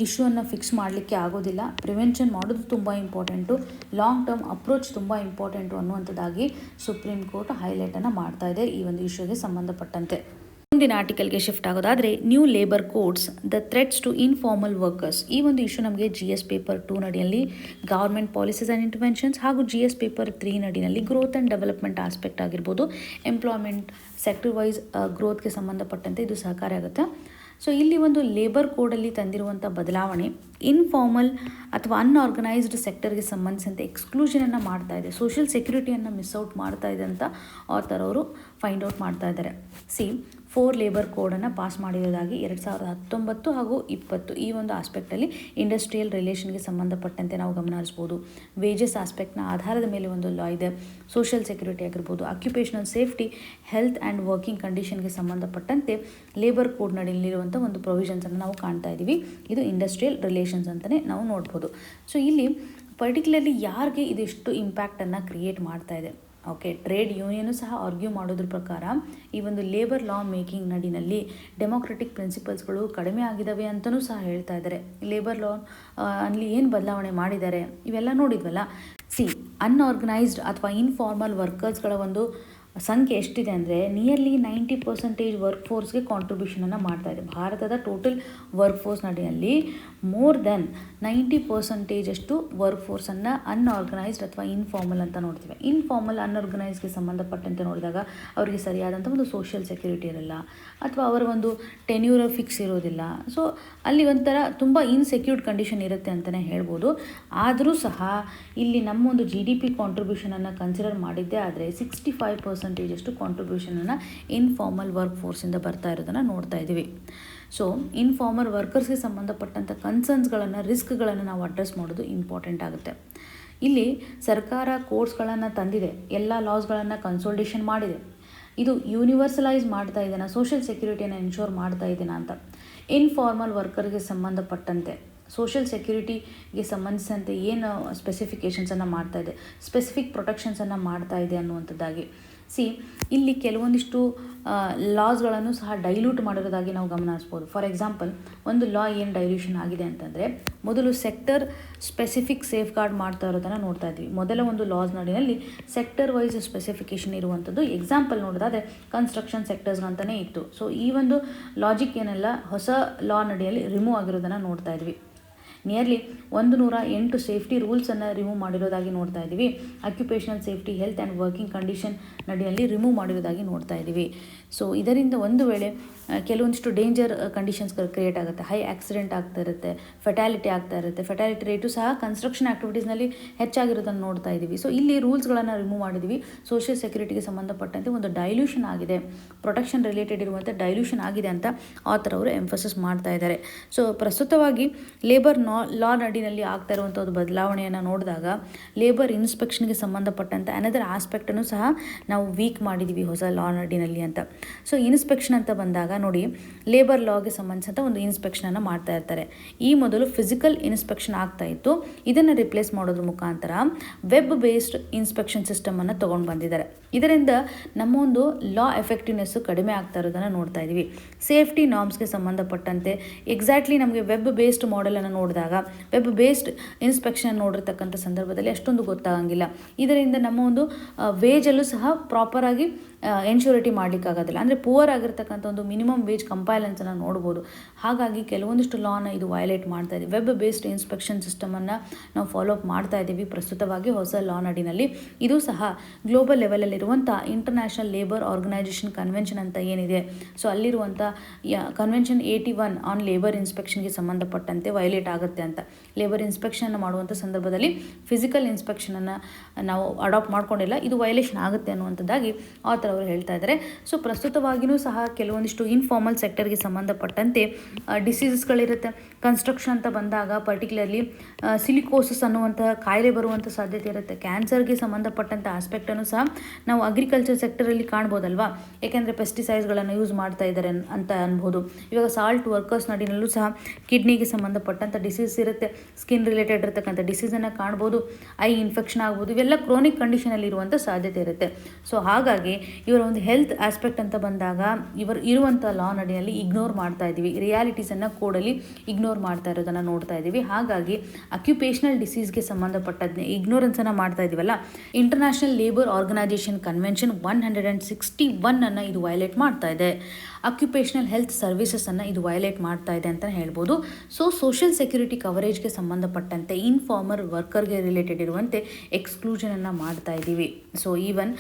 ಇಶ್ಯೂವನ್ನು ಫಿಕ್ಸ್ ಮಾಡಲಿಕ್ಕೆ ಆಗೋದಿಲ್ಲ. ಪ್ರಿವೆನ್ಷನ್ ಮಾಡೋದು ತುಂಬ ಇಂಪಾರ್ಟೆಂಟು, ಲಾಂಗ್ ಟರ್ಮ್ ಅಪ್ರೋಚ್ ತುಂಬ ಇಂಪಾರ್ಟೆಂಟು ಅನ್ನುವಂಥದ್ದಾಗಿ ಸುಪ್ರೀಂ ಕೋರ್ಟ್ ಹೈಲೈಟನ್ನು ಮಾಡ್ತಾ ಇದೆ ಈ ಒಂದು ಇಶ್ಯೂಗೆ ಸಂಬಂಧಪಟ್ಟಂತೆ. ಮುಂದಿನ ಆರ್ಟಿಕಲ್ಗೆ ಶಿಫ್ಟ್ ಆಗೋದಾದರೆ new labour codes the threats to informal workers. ಈ ಒಂದು ಇಶ್ಯೂ ನಮಗೆ GS ಪೇಪರ್ 2 ನಡಿಯಲ್ಲಿ ಗವರ್ಮೆಂಟ್ ಪಾಲಿಸೀಸ್ ಆ್ಯಂಡ್ ಇಂಟರ್ವೆನ್ಷನ್ಸ್, ಹಾಗೂ GS ಪೇಪರ್ 3 ನಡಿನಲ್ಲಿ ಗ್ರೋತ್ ಆ್ಯಂಡ್ ಡೆವಲಪ್ಮೆಂಟ್ ಆಸ್ಪೆಕ್ಟ್ ಆಗಿರ್ಬೋದು, ಎಂಪ್ಲಾಯ್ಮೆಂಟ್ ಸೆಕ್ಟರ್ ವೈಸ್ ಗ್ರೋತ್ಗೆ ಸಂಬಂಧಪಟ್ಟಂತೆ ಇದು ಸಹಕಾರಿ ಆಗುತ್ತೆ. ಸೊ ಇಲ್ಲಿ ಒಂದು ಲೇಬರ್ ಕೋಡಲ್ಲಿ ತಂದಿರುವಂಥ ಬದಲಾವಣೆ ಇನ್ಫಾರ್ಮಲ್ ಅಥವಾ ಅನ್ಆರ್ಗನೈಸ್ಡ್ ಸೆಕ್ಟರ್ಗೆ ಸಂಬಂಧಿಸಿದಂತೆ ಎಕ್ಸ್ಕ್ಲೂಷನನ್ನು ಮಾಡ್ತಾ ಇದೆ, ಸೋಷಿಯಲ್ ಸೆಕ್ಯೂರಿಟಿಯನ್ನು ಮಿಸ್ಔಟ್ ಮಾಡ್ತಾ ಇದೆ ಅಂತ ಆಥರ್ ಅವರು ಫೈಂಡ್ ಔಟ್ ಮಾಡ್ತಾ ಇದ್ದಾರೆ. 4 ಲೇಬರ್ ಕೋಡನ್ನು ಪಾಸ್ ಮಾಡಿರೋದಾಗಿ 2019 ಹಾಗೂ 20 ಈ ಒಂದು ಆಸ್ಪೆಕ್ಟಲ್ಲಿ ಇಂಡಸ್ಟ್ರಿಯಲ್ ರಿಲೇಷನ್ಗೆ ಸಂಬಂಧಪಟ್ಟಂತೆ ನಾವು ಗಮನ ಹರಿಸ್ಬೋದು. ವೇಜಸ್ ಆಸ್ಪೆಕ್ಟ್ನ ಆಧಾರದ ಮೇಲೆ ಒಂದು ಲಾ ಇದೆ. ಸೋಷಿಯಲ್ ಸೆಕ್ಯೂರಿಟಿ ಆಗಿರ್ಬೋದು, occupational safety, health and working ಕಂಡೀಷನ್ಗೆ ಸಂಬಂಧಪಟ್ಟಂತೆ ಲೇಬರ್ ಕೋಡ್ ನಡಿಲಿರುವಂಥ ಒಂದು ಪ್ರೊವಿಷನ್ಸನ್ನು ನಾವು ಕಾಣ್ತಾ ಇದ್ದೀವಿ. ಇದು ಇಂಡಸ್ಟ್ರಿಯಲ್ ರಿಲೇಷನ್ಸ್ ಅಂತಲೇ ನಾವು ನೋಡ್ಬೋದು. ಸೊ ಇಲ್ಲಿ ಪರ್ಟಿಕ್ಯುಲರ್ಲಿ ಯಾರಿಗೆ ಇದೆಷ್ಟು ಇಂಪ್ಯಾಕ್ಟನ್ನು ಕ್ರಿಯೇಟ್ ಮಾಡ್ತಾ ಇದೆ? ಓಕೆ, ಟ್ರೇಡ್ ಯೂನಿಯನು ಸಹ ಆರ್ಗ್ಯೂ ಮಾಡೋದ್ರ ಪ್ರಕಾರ ಈ ಒಂದು ಲೇಬರ್ ಲಾ ಮೇಕಿಂಗ್ ನಡಿನಲ್ಲಿ ಡೆಮೋಕ್ರೆಟಿಕ್ ಪ್ರಿನ್ಸಿಪಲ್ಸ್ಗಳು ಕಡಿಮೆ ಆಗಿದ್ದಾವೆ ಅಂತಲೂ ಸಹ ಹೇಳ್ತಾ ಇದ್ದಾರೆ. ಲೇಬರ್ ಲಾ ಅಲ್ಲಿ ಏನು ಬದಲಾವಣೆ ಮಾಡಿದ್ದಾರೆ ಇವೆಲ್ಲ ನೋಡಿದ್ವಲ್ಲ. ಅನ್ಆರ್ಗನೈಸ್ಡ್ ಅಥವಾ ಇನ್ಫಾರ್ಮಲ್ ವರ್ಕರ್ಸ್ಗಳ ಒಂದು ಸಂಖ್ಯೆ ಎಷ್ಟಿದೆ ಅಂದರೆ ನಿಯರ್ಲಿ 90% ವರ್ಕ್ ಫೋರ್ಸ್ಗೆ ಕಾಂಟ್ರಿಬ್ಯೂಷನನ್ನು ಮಾಡ್ತಾ ಇದೆ. ಭಾರತದ ಟೋಟಲ್ ವರ್ಕ್ ಫೋರ್ಸ್ ನಡಿನಲ್ಲಿ ಮೋರ್ ದೆನ್ 90% ಅಷ್ಟು ವರ್ಕ್ ಫೋರ್ಸನ್ನು ಅನ್ಆರ್ಗನೈಸ್ಡ್ ಅಥವಾ ಇನ್ಫಾರ್ಮಲ್ ಅಂತ ನೋಡ್ತೀವಿ. ಇನ್ಫಾರ್ಮಲ್ ಅನ್ಆರ್ಗನೈಸ್ಗೆ ಸಂಬಂಧಪಟ್ಟಂತೆ ನೋಡಿದಾಗ ಅವರಿಗೆ ಸರಿಯಾದಂಥ ಒಂದು ಸೋಷಿಯಲ್ ಸೆಕ್ಯೂರಿಟಿ ಇರಲ್ಲ, ಅಥವಾ ಅವರ ಒಂದು ಟೆನ್ಯೂರ್ ಫಿಕ್ಸ್ ಇರೋದಿಲ್ಲ. ಸೊ ಅಲ್ಲಿ ಒಂಥರ ತುಂಬ ಇನ್ಸೆಕ್ಯೂರ್ಡ್ ಕಂಡೀಷನ್ ಇರುತ್ತೆ ಅಂತಲೇ ಹೇಳ್ಬೋದು. ಆದರೂ ಸಹ ಇಲ್ಲಿ ನಮ್ಮ ಒಂದು GDP ಕಾಂಟ್ರಿಬ್ಯೂಷನನ್ನು ಕನ್ಸಿಡರ್ ಮಾಡಿದ್ದೇ ಆದರೆ 65% ಅಷ್ಟು ಕಾಂಟ್ರಿಬ್ಯೂಷನನ್ನು ಇನ್ಫಾರ್ಮಲ್ ವರ್ಕ್ ಫೋರ್ಸಿಂದ ಬರ್ತಾ ಇರೋದನ್ನು ನೋಡ್ತಾ ಇದ್ದೀವಿ. ಸೊ ಇನ್ಫಾರ್ಮಲ್ ವರ್ಕರ್ಸ್ಗೆ ಸಂಬಂಧಪಟ್ಟಂಥ ಕನ್ಸರ್ನ್ಸ್ಗಳನ್ನು, ರಿಸ್ಕ್ಗಳನ್ನು ನಾವು ಅಡ್ರೆಸ್ ಮಾಡೋದು ಇಂಪಾರ್ಟೆಂಟ್ ಆಗುತ್ತೆ. ಇಲ್ಲಿ ಸರ್ಕಾರ ಕೋರ್ಟ್ಸ್ಗಳನ್ನು ತಂದಿದೆ, ಎಲ್ಲ ಲಾಸ್ಗಳನ್ನು ಕನ್ಸೋಲ್ಟೇಷನ್ ಮಾಡಿದೆ. ಇದು ಯೂನಿವರ್ಸಲೈಸ್ ಮಾಡ್ತಾ ಇದೆನಾ, ಸೋಷಿಯಲ್ ಸೆಕ್ಯೂರಿಟಿಯನ್ನು ಎನ್ಶೋರ್ ಮಾಡ್ತಾ ಇದೆನಾ ಅಂತ. ಇನ್ಫಾರ್ಮಲ್ ವರ್ಕರ್ಗೆ ಸಂಬಂಧಪಟ್ಟಂತೆ ಸೋಷಿಯಲ್ ಸೆಕ್ಯೂರಿಟಿಗೆ ಸಂಬಂಧಿಸಿದಂತೆ ಏನು ಸ್ಪೆಸಿಫಿಕೇಷನ್ಸನ್ನು ಮಾಡ್ತಾ ಇದೆ, ಸ್ಪೆಸಿಫಿಕ್ ಪ್ರೊಟೆಕ್ಷನ್ಸನ್ನು ಮಾಡ್ತಾ ಇದೆ ಅನ್ನುವಂಥದ್ದಾಗಿ. ಇಲ್ಲಿ ಕೆಲವೊಂದಿಷ್ಟು ಲಾಸ್ಗಳನ್ನು ಸಹ ಡೈಲ್ಯೂಟ್ ಮಾಡಿರೋದಾಗಿ ನಾವು ಗಮನ ಹರಿಸ್ಬೋದು. ಫಾರ್ ಎಕ್ಸಾಂಪಲ್, ಒಂದು ಲಾ ಏನು ಡೈಲ್ಯೂಷನ್ ಆಗಿದೆ ಅಂತಂದರೆ, ಮೊದಲು ಸೆಕ್ಟರ್ ಸ್ಪೆಸಿಫಿಕ್ ಸೇಫ್ ಗಾರ್ಡ್ ಮಾಡ್ತಾ ಇರೋದನ್ನು ನೋಡ್ತಾ ಇದ್ವಿ. ಮೊದಲ ಒಂದು ಲಾಸ್ ನಡಿನಲ್ಲಿ ಸೆಕ್ಟರ್ ವೈಸ್ ಸ್ಪೆಸಿಫಿಕೇಷನ್ ಇರುವಂಥದ್ದು. ಎಕ್ಸಾಂಪಲ್ ನೋಡೋದಾದರೆ ಕನ್ಸ್ಟ್ರಕ್ಷನ್ ಸೆಕ್ಟರ್ಸ್ ಅಂತಲೇ ಇತ್ತು. ಸೊ ಈ ಒಂದು ಲಾಜಿಕ್ ಏನೆಲ್ಲ ಹೊಸ ಲಾ ನಡಿಯಲ್ಲಿ ರಿಮೂವ್ ಆಗಿರೋದನ್ನು ನೋಡ್ತಾ ಇದ್ವಿ. ನಿಯರ್ಲಿ 108 ಸೇಫ್ಟಿ ರೂಲ್ಸನ್ನು ರಿಮೂವ್ ಮಾಡಿರೋದಾಗಿ ನೋಡ್ತಾ ಇದ್ದೀವಿ. Occupational safety, health and working condition ನಡಿಯಲ್ಲಿ ರಿಮೂವ್ ಮಾಡಿರೋದಾಗಿ ನೋಡ್ತಾ ಇದ್ದೀವಿ. ಸೊ ಇದರಿಂದ ಒಂದು ವೇಳೆ ಕೆಲವೊಂದಿಷ್ಟು ಡೇಂಜರ್ ಕಂಡೀಷನ್ಸ್ಗಳು ಕ್ರಿಯೇಟ್ ಆಗುತ್ತೆ. ಹೈ ಆಕ್ಸಿಡೆಂಟ್ ಆಗ್ತಾ ಇರುತ್ತೆ, ಫೆಟಾಲಿಟಿ ಆಗ್ತಾ ಇರುತ್ತೆ. ಫೆಟಾಲಿಟಿ ರೇಟು ಸಹ ಕನ್ಸ್ಟ್ರಕ್ಷನ್ ಆ್ಯಕ್ಟಿವಿಟೀಸ್ನಲ್ಲಿ ಹೆಚ್ಚಾಗಿರೋದನ್ನು ನೋಡ್ತಾ ಇದ್ದೀವಿ. ಸೊ ಇಲ್ಲಿ ರೂಲ್ಸ್ಗಳನ್ನು ರಿಮೂವ್ ಮಾಡಿದ್ವಿ. ಸೋಷಿಯಲ್ ಸೆಕ್ಯೂರಿಟಿಗೆ ಸಂಬಂಧಪಟ್ಟಂತೆ ಒಂದು ಡೈಲ್ಯೂಷನ್ ಆಗಿದೆ, ಪ್ರೊಟೆಕ್ಷನ್ ರಿಲೇಟೆಡ್ ಇರುವಂಥ ಡೈಲ್ಯೂಷನ್ ಆಗಿದೆ ಅಂತ ಆಥರ್ ಅವರು ಎಂಫಸಿಸ್ ಮಾಡ್ತಾ ಇದ್ದಾರೆ. ಸೊ ಪ್ರಸ್ತುತವಾಗಿ ಲೇಬರ್ ಲಾ ನಡಿನಲ್ಲಿ ಆಗ್ತಾ ಇರುವಂಥ ಒಂದು ಬದಲಾವಣೆಯನ್ನು ನೋಡಿದಾಗ ಲೇಬರ್ ಇನ್ಸ್ಪೆಕ್ಷನ್ಗೆ ಸಂಬಂಧಪಟ್ಟಂಥ ಅನದರ್ ಆಸ್ಪೆಕ್ಟನ್ನು ಸಹ ನಾವು ವೀಕ್ ಮಾಡಿದ್ದೀವಿ ಹೊಸ ಲಾ ನಡಿನಲ್ಲಿ ಅಂತ. ಸೊ ಇನ್ಸ್ಪೆಕ್ಷನ್ ಅಂತ ಬಂದಾಗ ನೋಡಿ, ಲೇಬರ್ ಲಾಗೆ ಸಂಬಂಧಿಸಿದಂಥ ಒಂದು ಇನ್ಸ್ಪೆಕ್ಷನನ್ನು ಮಾಡ್ತಾ ಇರ್ತಾರೆ. ಈ ಮೊದಲು ಫಿಸಿಕಲ್ ಇನ್ಸ್ಪೆಕ್ಷನ್ ಆಗ್ತಾ ಇತ್ತು. ಇದನ್ನು ರಿಪ್ಲೇಸ್ ಮಾಡೋದ್ರ ಮುಖಾಂತರ ವೆಬ್ ಬೇಸ್ಡ್ ಇನ್ಸ್ಪೆಕ್ಷನ್ ಸಿಸ್ಟಮನ್ನು ತೊಗೊಂಡು ಬಂದಿದ್ದಾರೆ. ಇದರಿಂದ ನಮ್ಮ ಒಂದು ಲಾ ಎಫೆಕ್ಟಿವ್ನೆಸ್ಸು ಕಡಿಮೆ ಆಗ್ತಾ ಇರೋದನ್ನು ನೋಡ್ತಾ ಇದ್ದೀವಿ. ಸೇಫ್ಟಿ ನಾರ್ಮ್ಸ್ಗೆ ಸಂಬಂಧಪಟ್ಟಂತೆ ಎಕ್ಸಾಕ್ಟ್ಲಿ ನಮಗೆ ವೆಬ್ ಬೇಸ್ಡ್ ಮಾಡೆಲನ್ನು ನೋಡಿದಾಗ, ವೆಬ್ ಬೇಸ್ಡ್ ಇನ್ಸ್ಪೆಕ್ಷನ್ ನೋಡಿರ್ತಕ್ಕಂಥ ಸಂದರ್ಭದಲ್ಲಿ ಅಷ್ಟೊಂದು ಗೊತ್ತಾಗಂಗಿಲ್ಲ. ಇದರಿಂದ ನಮ್ಮ ಒಂದು ವೇಜಲ್ಲೂ ಸಹ ಪ್ರಾಪರಾಗಿ ಎನ್ಶ್ಯೂರಿಟಿ ಮಾಡಲಿಕ್ಕಾಗೋದಿಲ್ಲ. ಅಂದರೆ ಪುವರ್ ಆಗಿರ್ತಕ್ಕಂಥ ಒಂದು ಮಿನಿಮಮ್ ವೇಜ್ ಕಂಪೈಲೆನ್ಸನ್ನು ನೋಡ್ಬೋದು. ಹಾಗಾಗಿ ಕೆಲವೊಂದಿಷ್ಟು ಲಾನ ಇದು ವಯಲೇಟ್ ಮಾಡ್ತಾ ಇದೆ. ವೆಬ್ ಬೇಸ್ಡ್ ಇನ್ಸ್ಪೆಕ್ಷನ್ ಸಿಸ್ಟಮನ್ನು ನಾವು ಫಾಲೋ ಅಪ್ ಮಾಡ್ತಾ ಇದ್ದೀವಿ ಪ್ರಸ್ತುತವಾಗಿ ಹೊಸ ಲಾ ನಡಿನಲ್ಲಿ. ಇದು ಸಹ ಗ್ಲೋಬಲ್ ಲೆವೆಲಲ್ಲಿರುವಂಥ ಇಂಟರ್ನ್ಯಾಷನಲ್ ಲೇಬರ್ ಆರ್ಗನೈಜೇಷನ್ ಕನ್ವೆನ್ಷನ್ ಅಂತ ಏನಿದೆ, ಸೊ ಅಲ್ಲಿರುವಂಥ ಕನ್ವೆನ್ಷನ್ 81 ಆನ್ ಲೇಬರ್ ಇನ್ಸ್ಪೆಕ್ಷನ್ಗೆ ಸಂಬಂಧಪಟ್ಟಂತೆ ವಯಲೇಟ್ ಆಗುತ್ತೆ ಅಂತ. ಲೇಬರ್ ಇನ್ಸ್ಪೆಕ್ಷನ್ ಮಾಡುವಂಥ ಸಂದರ್ಭದಲ್ಲಿ ಫಿಸಿಕಲ್ ಇನ್ಸ್ಪೆಕ್ಷನನ್ನು ನಾವು ಅಡಾಪ್ಟ್ ಮಾಡ್ಕೊಂಡಿಲ್ಲ, ಇದು ವಯಲೇಷನ್ ಆಗುತ್ತೆ ಅನ್ನುವಂಥದ್ದಾಗಿ ಆಥರ್ ಅವರು ಹೇಳ್ತಾ ಇದ್ದಾರೆ. ಸೊ ಪ್ರಸ್ತುತವಾಗಿಯೂ ಸಹ ಕೆಲವೊಂದಿಷ್ಟು ಇನ್ಫಾರ್ಮಲ್ ಸೆಕ್ಟರ್ಗೆ ಸಂಬಂಧಪಟ್ಟಂತೆ ಡಿಸೀಸಸ್ಗಳಿರುತ್ತೆ. ಕನ್ಸ್ಟ್ರಕ್ಷನ್ ಅಂತ ಬಂದಾಗ ಪರ್ಟಿಕ್ಯುಲರ್ಲಿ ಸಿಲಿಕೋಸಿಸ್ ಅನ್ನುವಂಥ ಕಾಯಿಲೆ ಬರುವಂಥ ಸಾಧ್ಯತೆ ಇರುತ್ತೆ. ಕ್ಯಾನ್ಸರ್ಗೆ ಸಂಬಂಧಪಟ್ಟಂಥ ಆಸ್ಪೆಕ್ಟನ್ನು ಸಹ ನಾವು ಅಗ್ರಿಕಲ್ಚರ್ ಸೆಕ್ಟರಲ್ಲಿ ಕಾಣ್ಬೋದಲ್ವಾ, ಏಕೆಂದರೆ ಪೆಸ್ಟಿಸೈಡ್ಸ್ಗಳನ್ನು ಯೂಸ್ ಮಾಡ್ತಾ ಇದ್ದಾರೆ ಅಂತ ಅನ್ಬೋದು. ಇವಾಗ ಸಾಲ್ಟ್ ವರ್ಕರ್ಸ್ ನಡಿನಲ್ಲೂ ಸಹ ಕಿಡ್ನಿಗೆ ಸಂಬಂಧಪಟ್ಟಂಥ ಡಿಸೀಸ್ ಇರುತ್ತೆ, ಸ್ಕಿನ್ ರಿಲೇಟೆಡ್ ಇರತಕ್ಕಂಥ ಡಿಸೀಸನ್ನು ಕಾಣ್ಬೋದು, ಐ ಇನ್ಫೆಕ್ಷನ್ ಆಗ್ಬೋದು, ಇವೆಲ್ಲ ಕ್ರೋನಿಕ್ ಕಂಡೀಷನಲ್ಲಿ ಇರುವಂಥ ಸಾಧ್ಯತೆ ಇರುತ್ತೆ. ಸೊ ಹಾಗಾಗಿ ಇವರ ಒಂದು ಹೆಲ್ತ್ ಆಸ್ಪೆಕ್ಟ್ ಅಂತ ಬಂದಾಗ ಇವರು ಇರುವಂಥ ಲಾ ನಡಿನಲ್ಲಿ ಇಗ್ನೋರ್ ಮಾಡ್ತಾ ಇದ್ದೀವಿ, ರಿಯಾಲಿಟೀಸನ್ನು ಕೋಡಲ್ಲಿ ಇಗ್ನೋರ್ ಮಾಡ್ತಾ ಇರೋದನ್ನು ನೋಡ್ತಾ ಇದ್ದೀವಿ. ಹಾಗಾಗಿ ಅಕ್ಯುಪೇಷನಲ್ ಡಿಸೀಸ್ಗೆ ಸಂಬಂಧಪಟ್ಟದ್ನೇ ಇಗ್ನೋರೆನ್ಸನ್ನು ಮಾಡ್ತಾ ಇದ್ದೀವಲ್ಲ. ಇಂಟರ್ನ್ಯಾಷನಲ್ ಲೇಬರ್ ಆರ್ಗನೈಜೇಷನ್ ಕನ್ವೆನ್ಷನ್ 161 ಇದು ವಯಲೇಟ್ ಮಾಡ್ತಾ ಇದೆ. ಅಕ್ಯುಪೇಷನಲ್ ಹೆಲ್ತ್ ಸರ್ವಿಸಸನ್ನು ಇದು ವಯಲೇಟ್ ಮಾಡ್ತಾ ಇದೆ ಅಂತ ಹೇಳ್ಬೋದು. ಸೊ ಸೋಷಿಯಲ್ ಸೆಕ್ಯೂರಿಟಿ ಕವರೇಜ್ಗೆ ಸಂಬಂಧಪಟ್ಟಂತೆ ಇನ್ಫಾರ್ಮರ್ ವರ್ಕರ್ಗೆ ರಿಲೇಟೆಡ್ ಇರುವಂತೆ ಎಕ್ಸ್ಕ್ಲೂಷನನ್ನು ಮಾಡ್ತಾ ಇದ್ದೀವಿ. ಸೊ ಈವನ್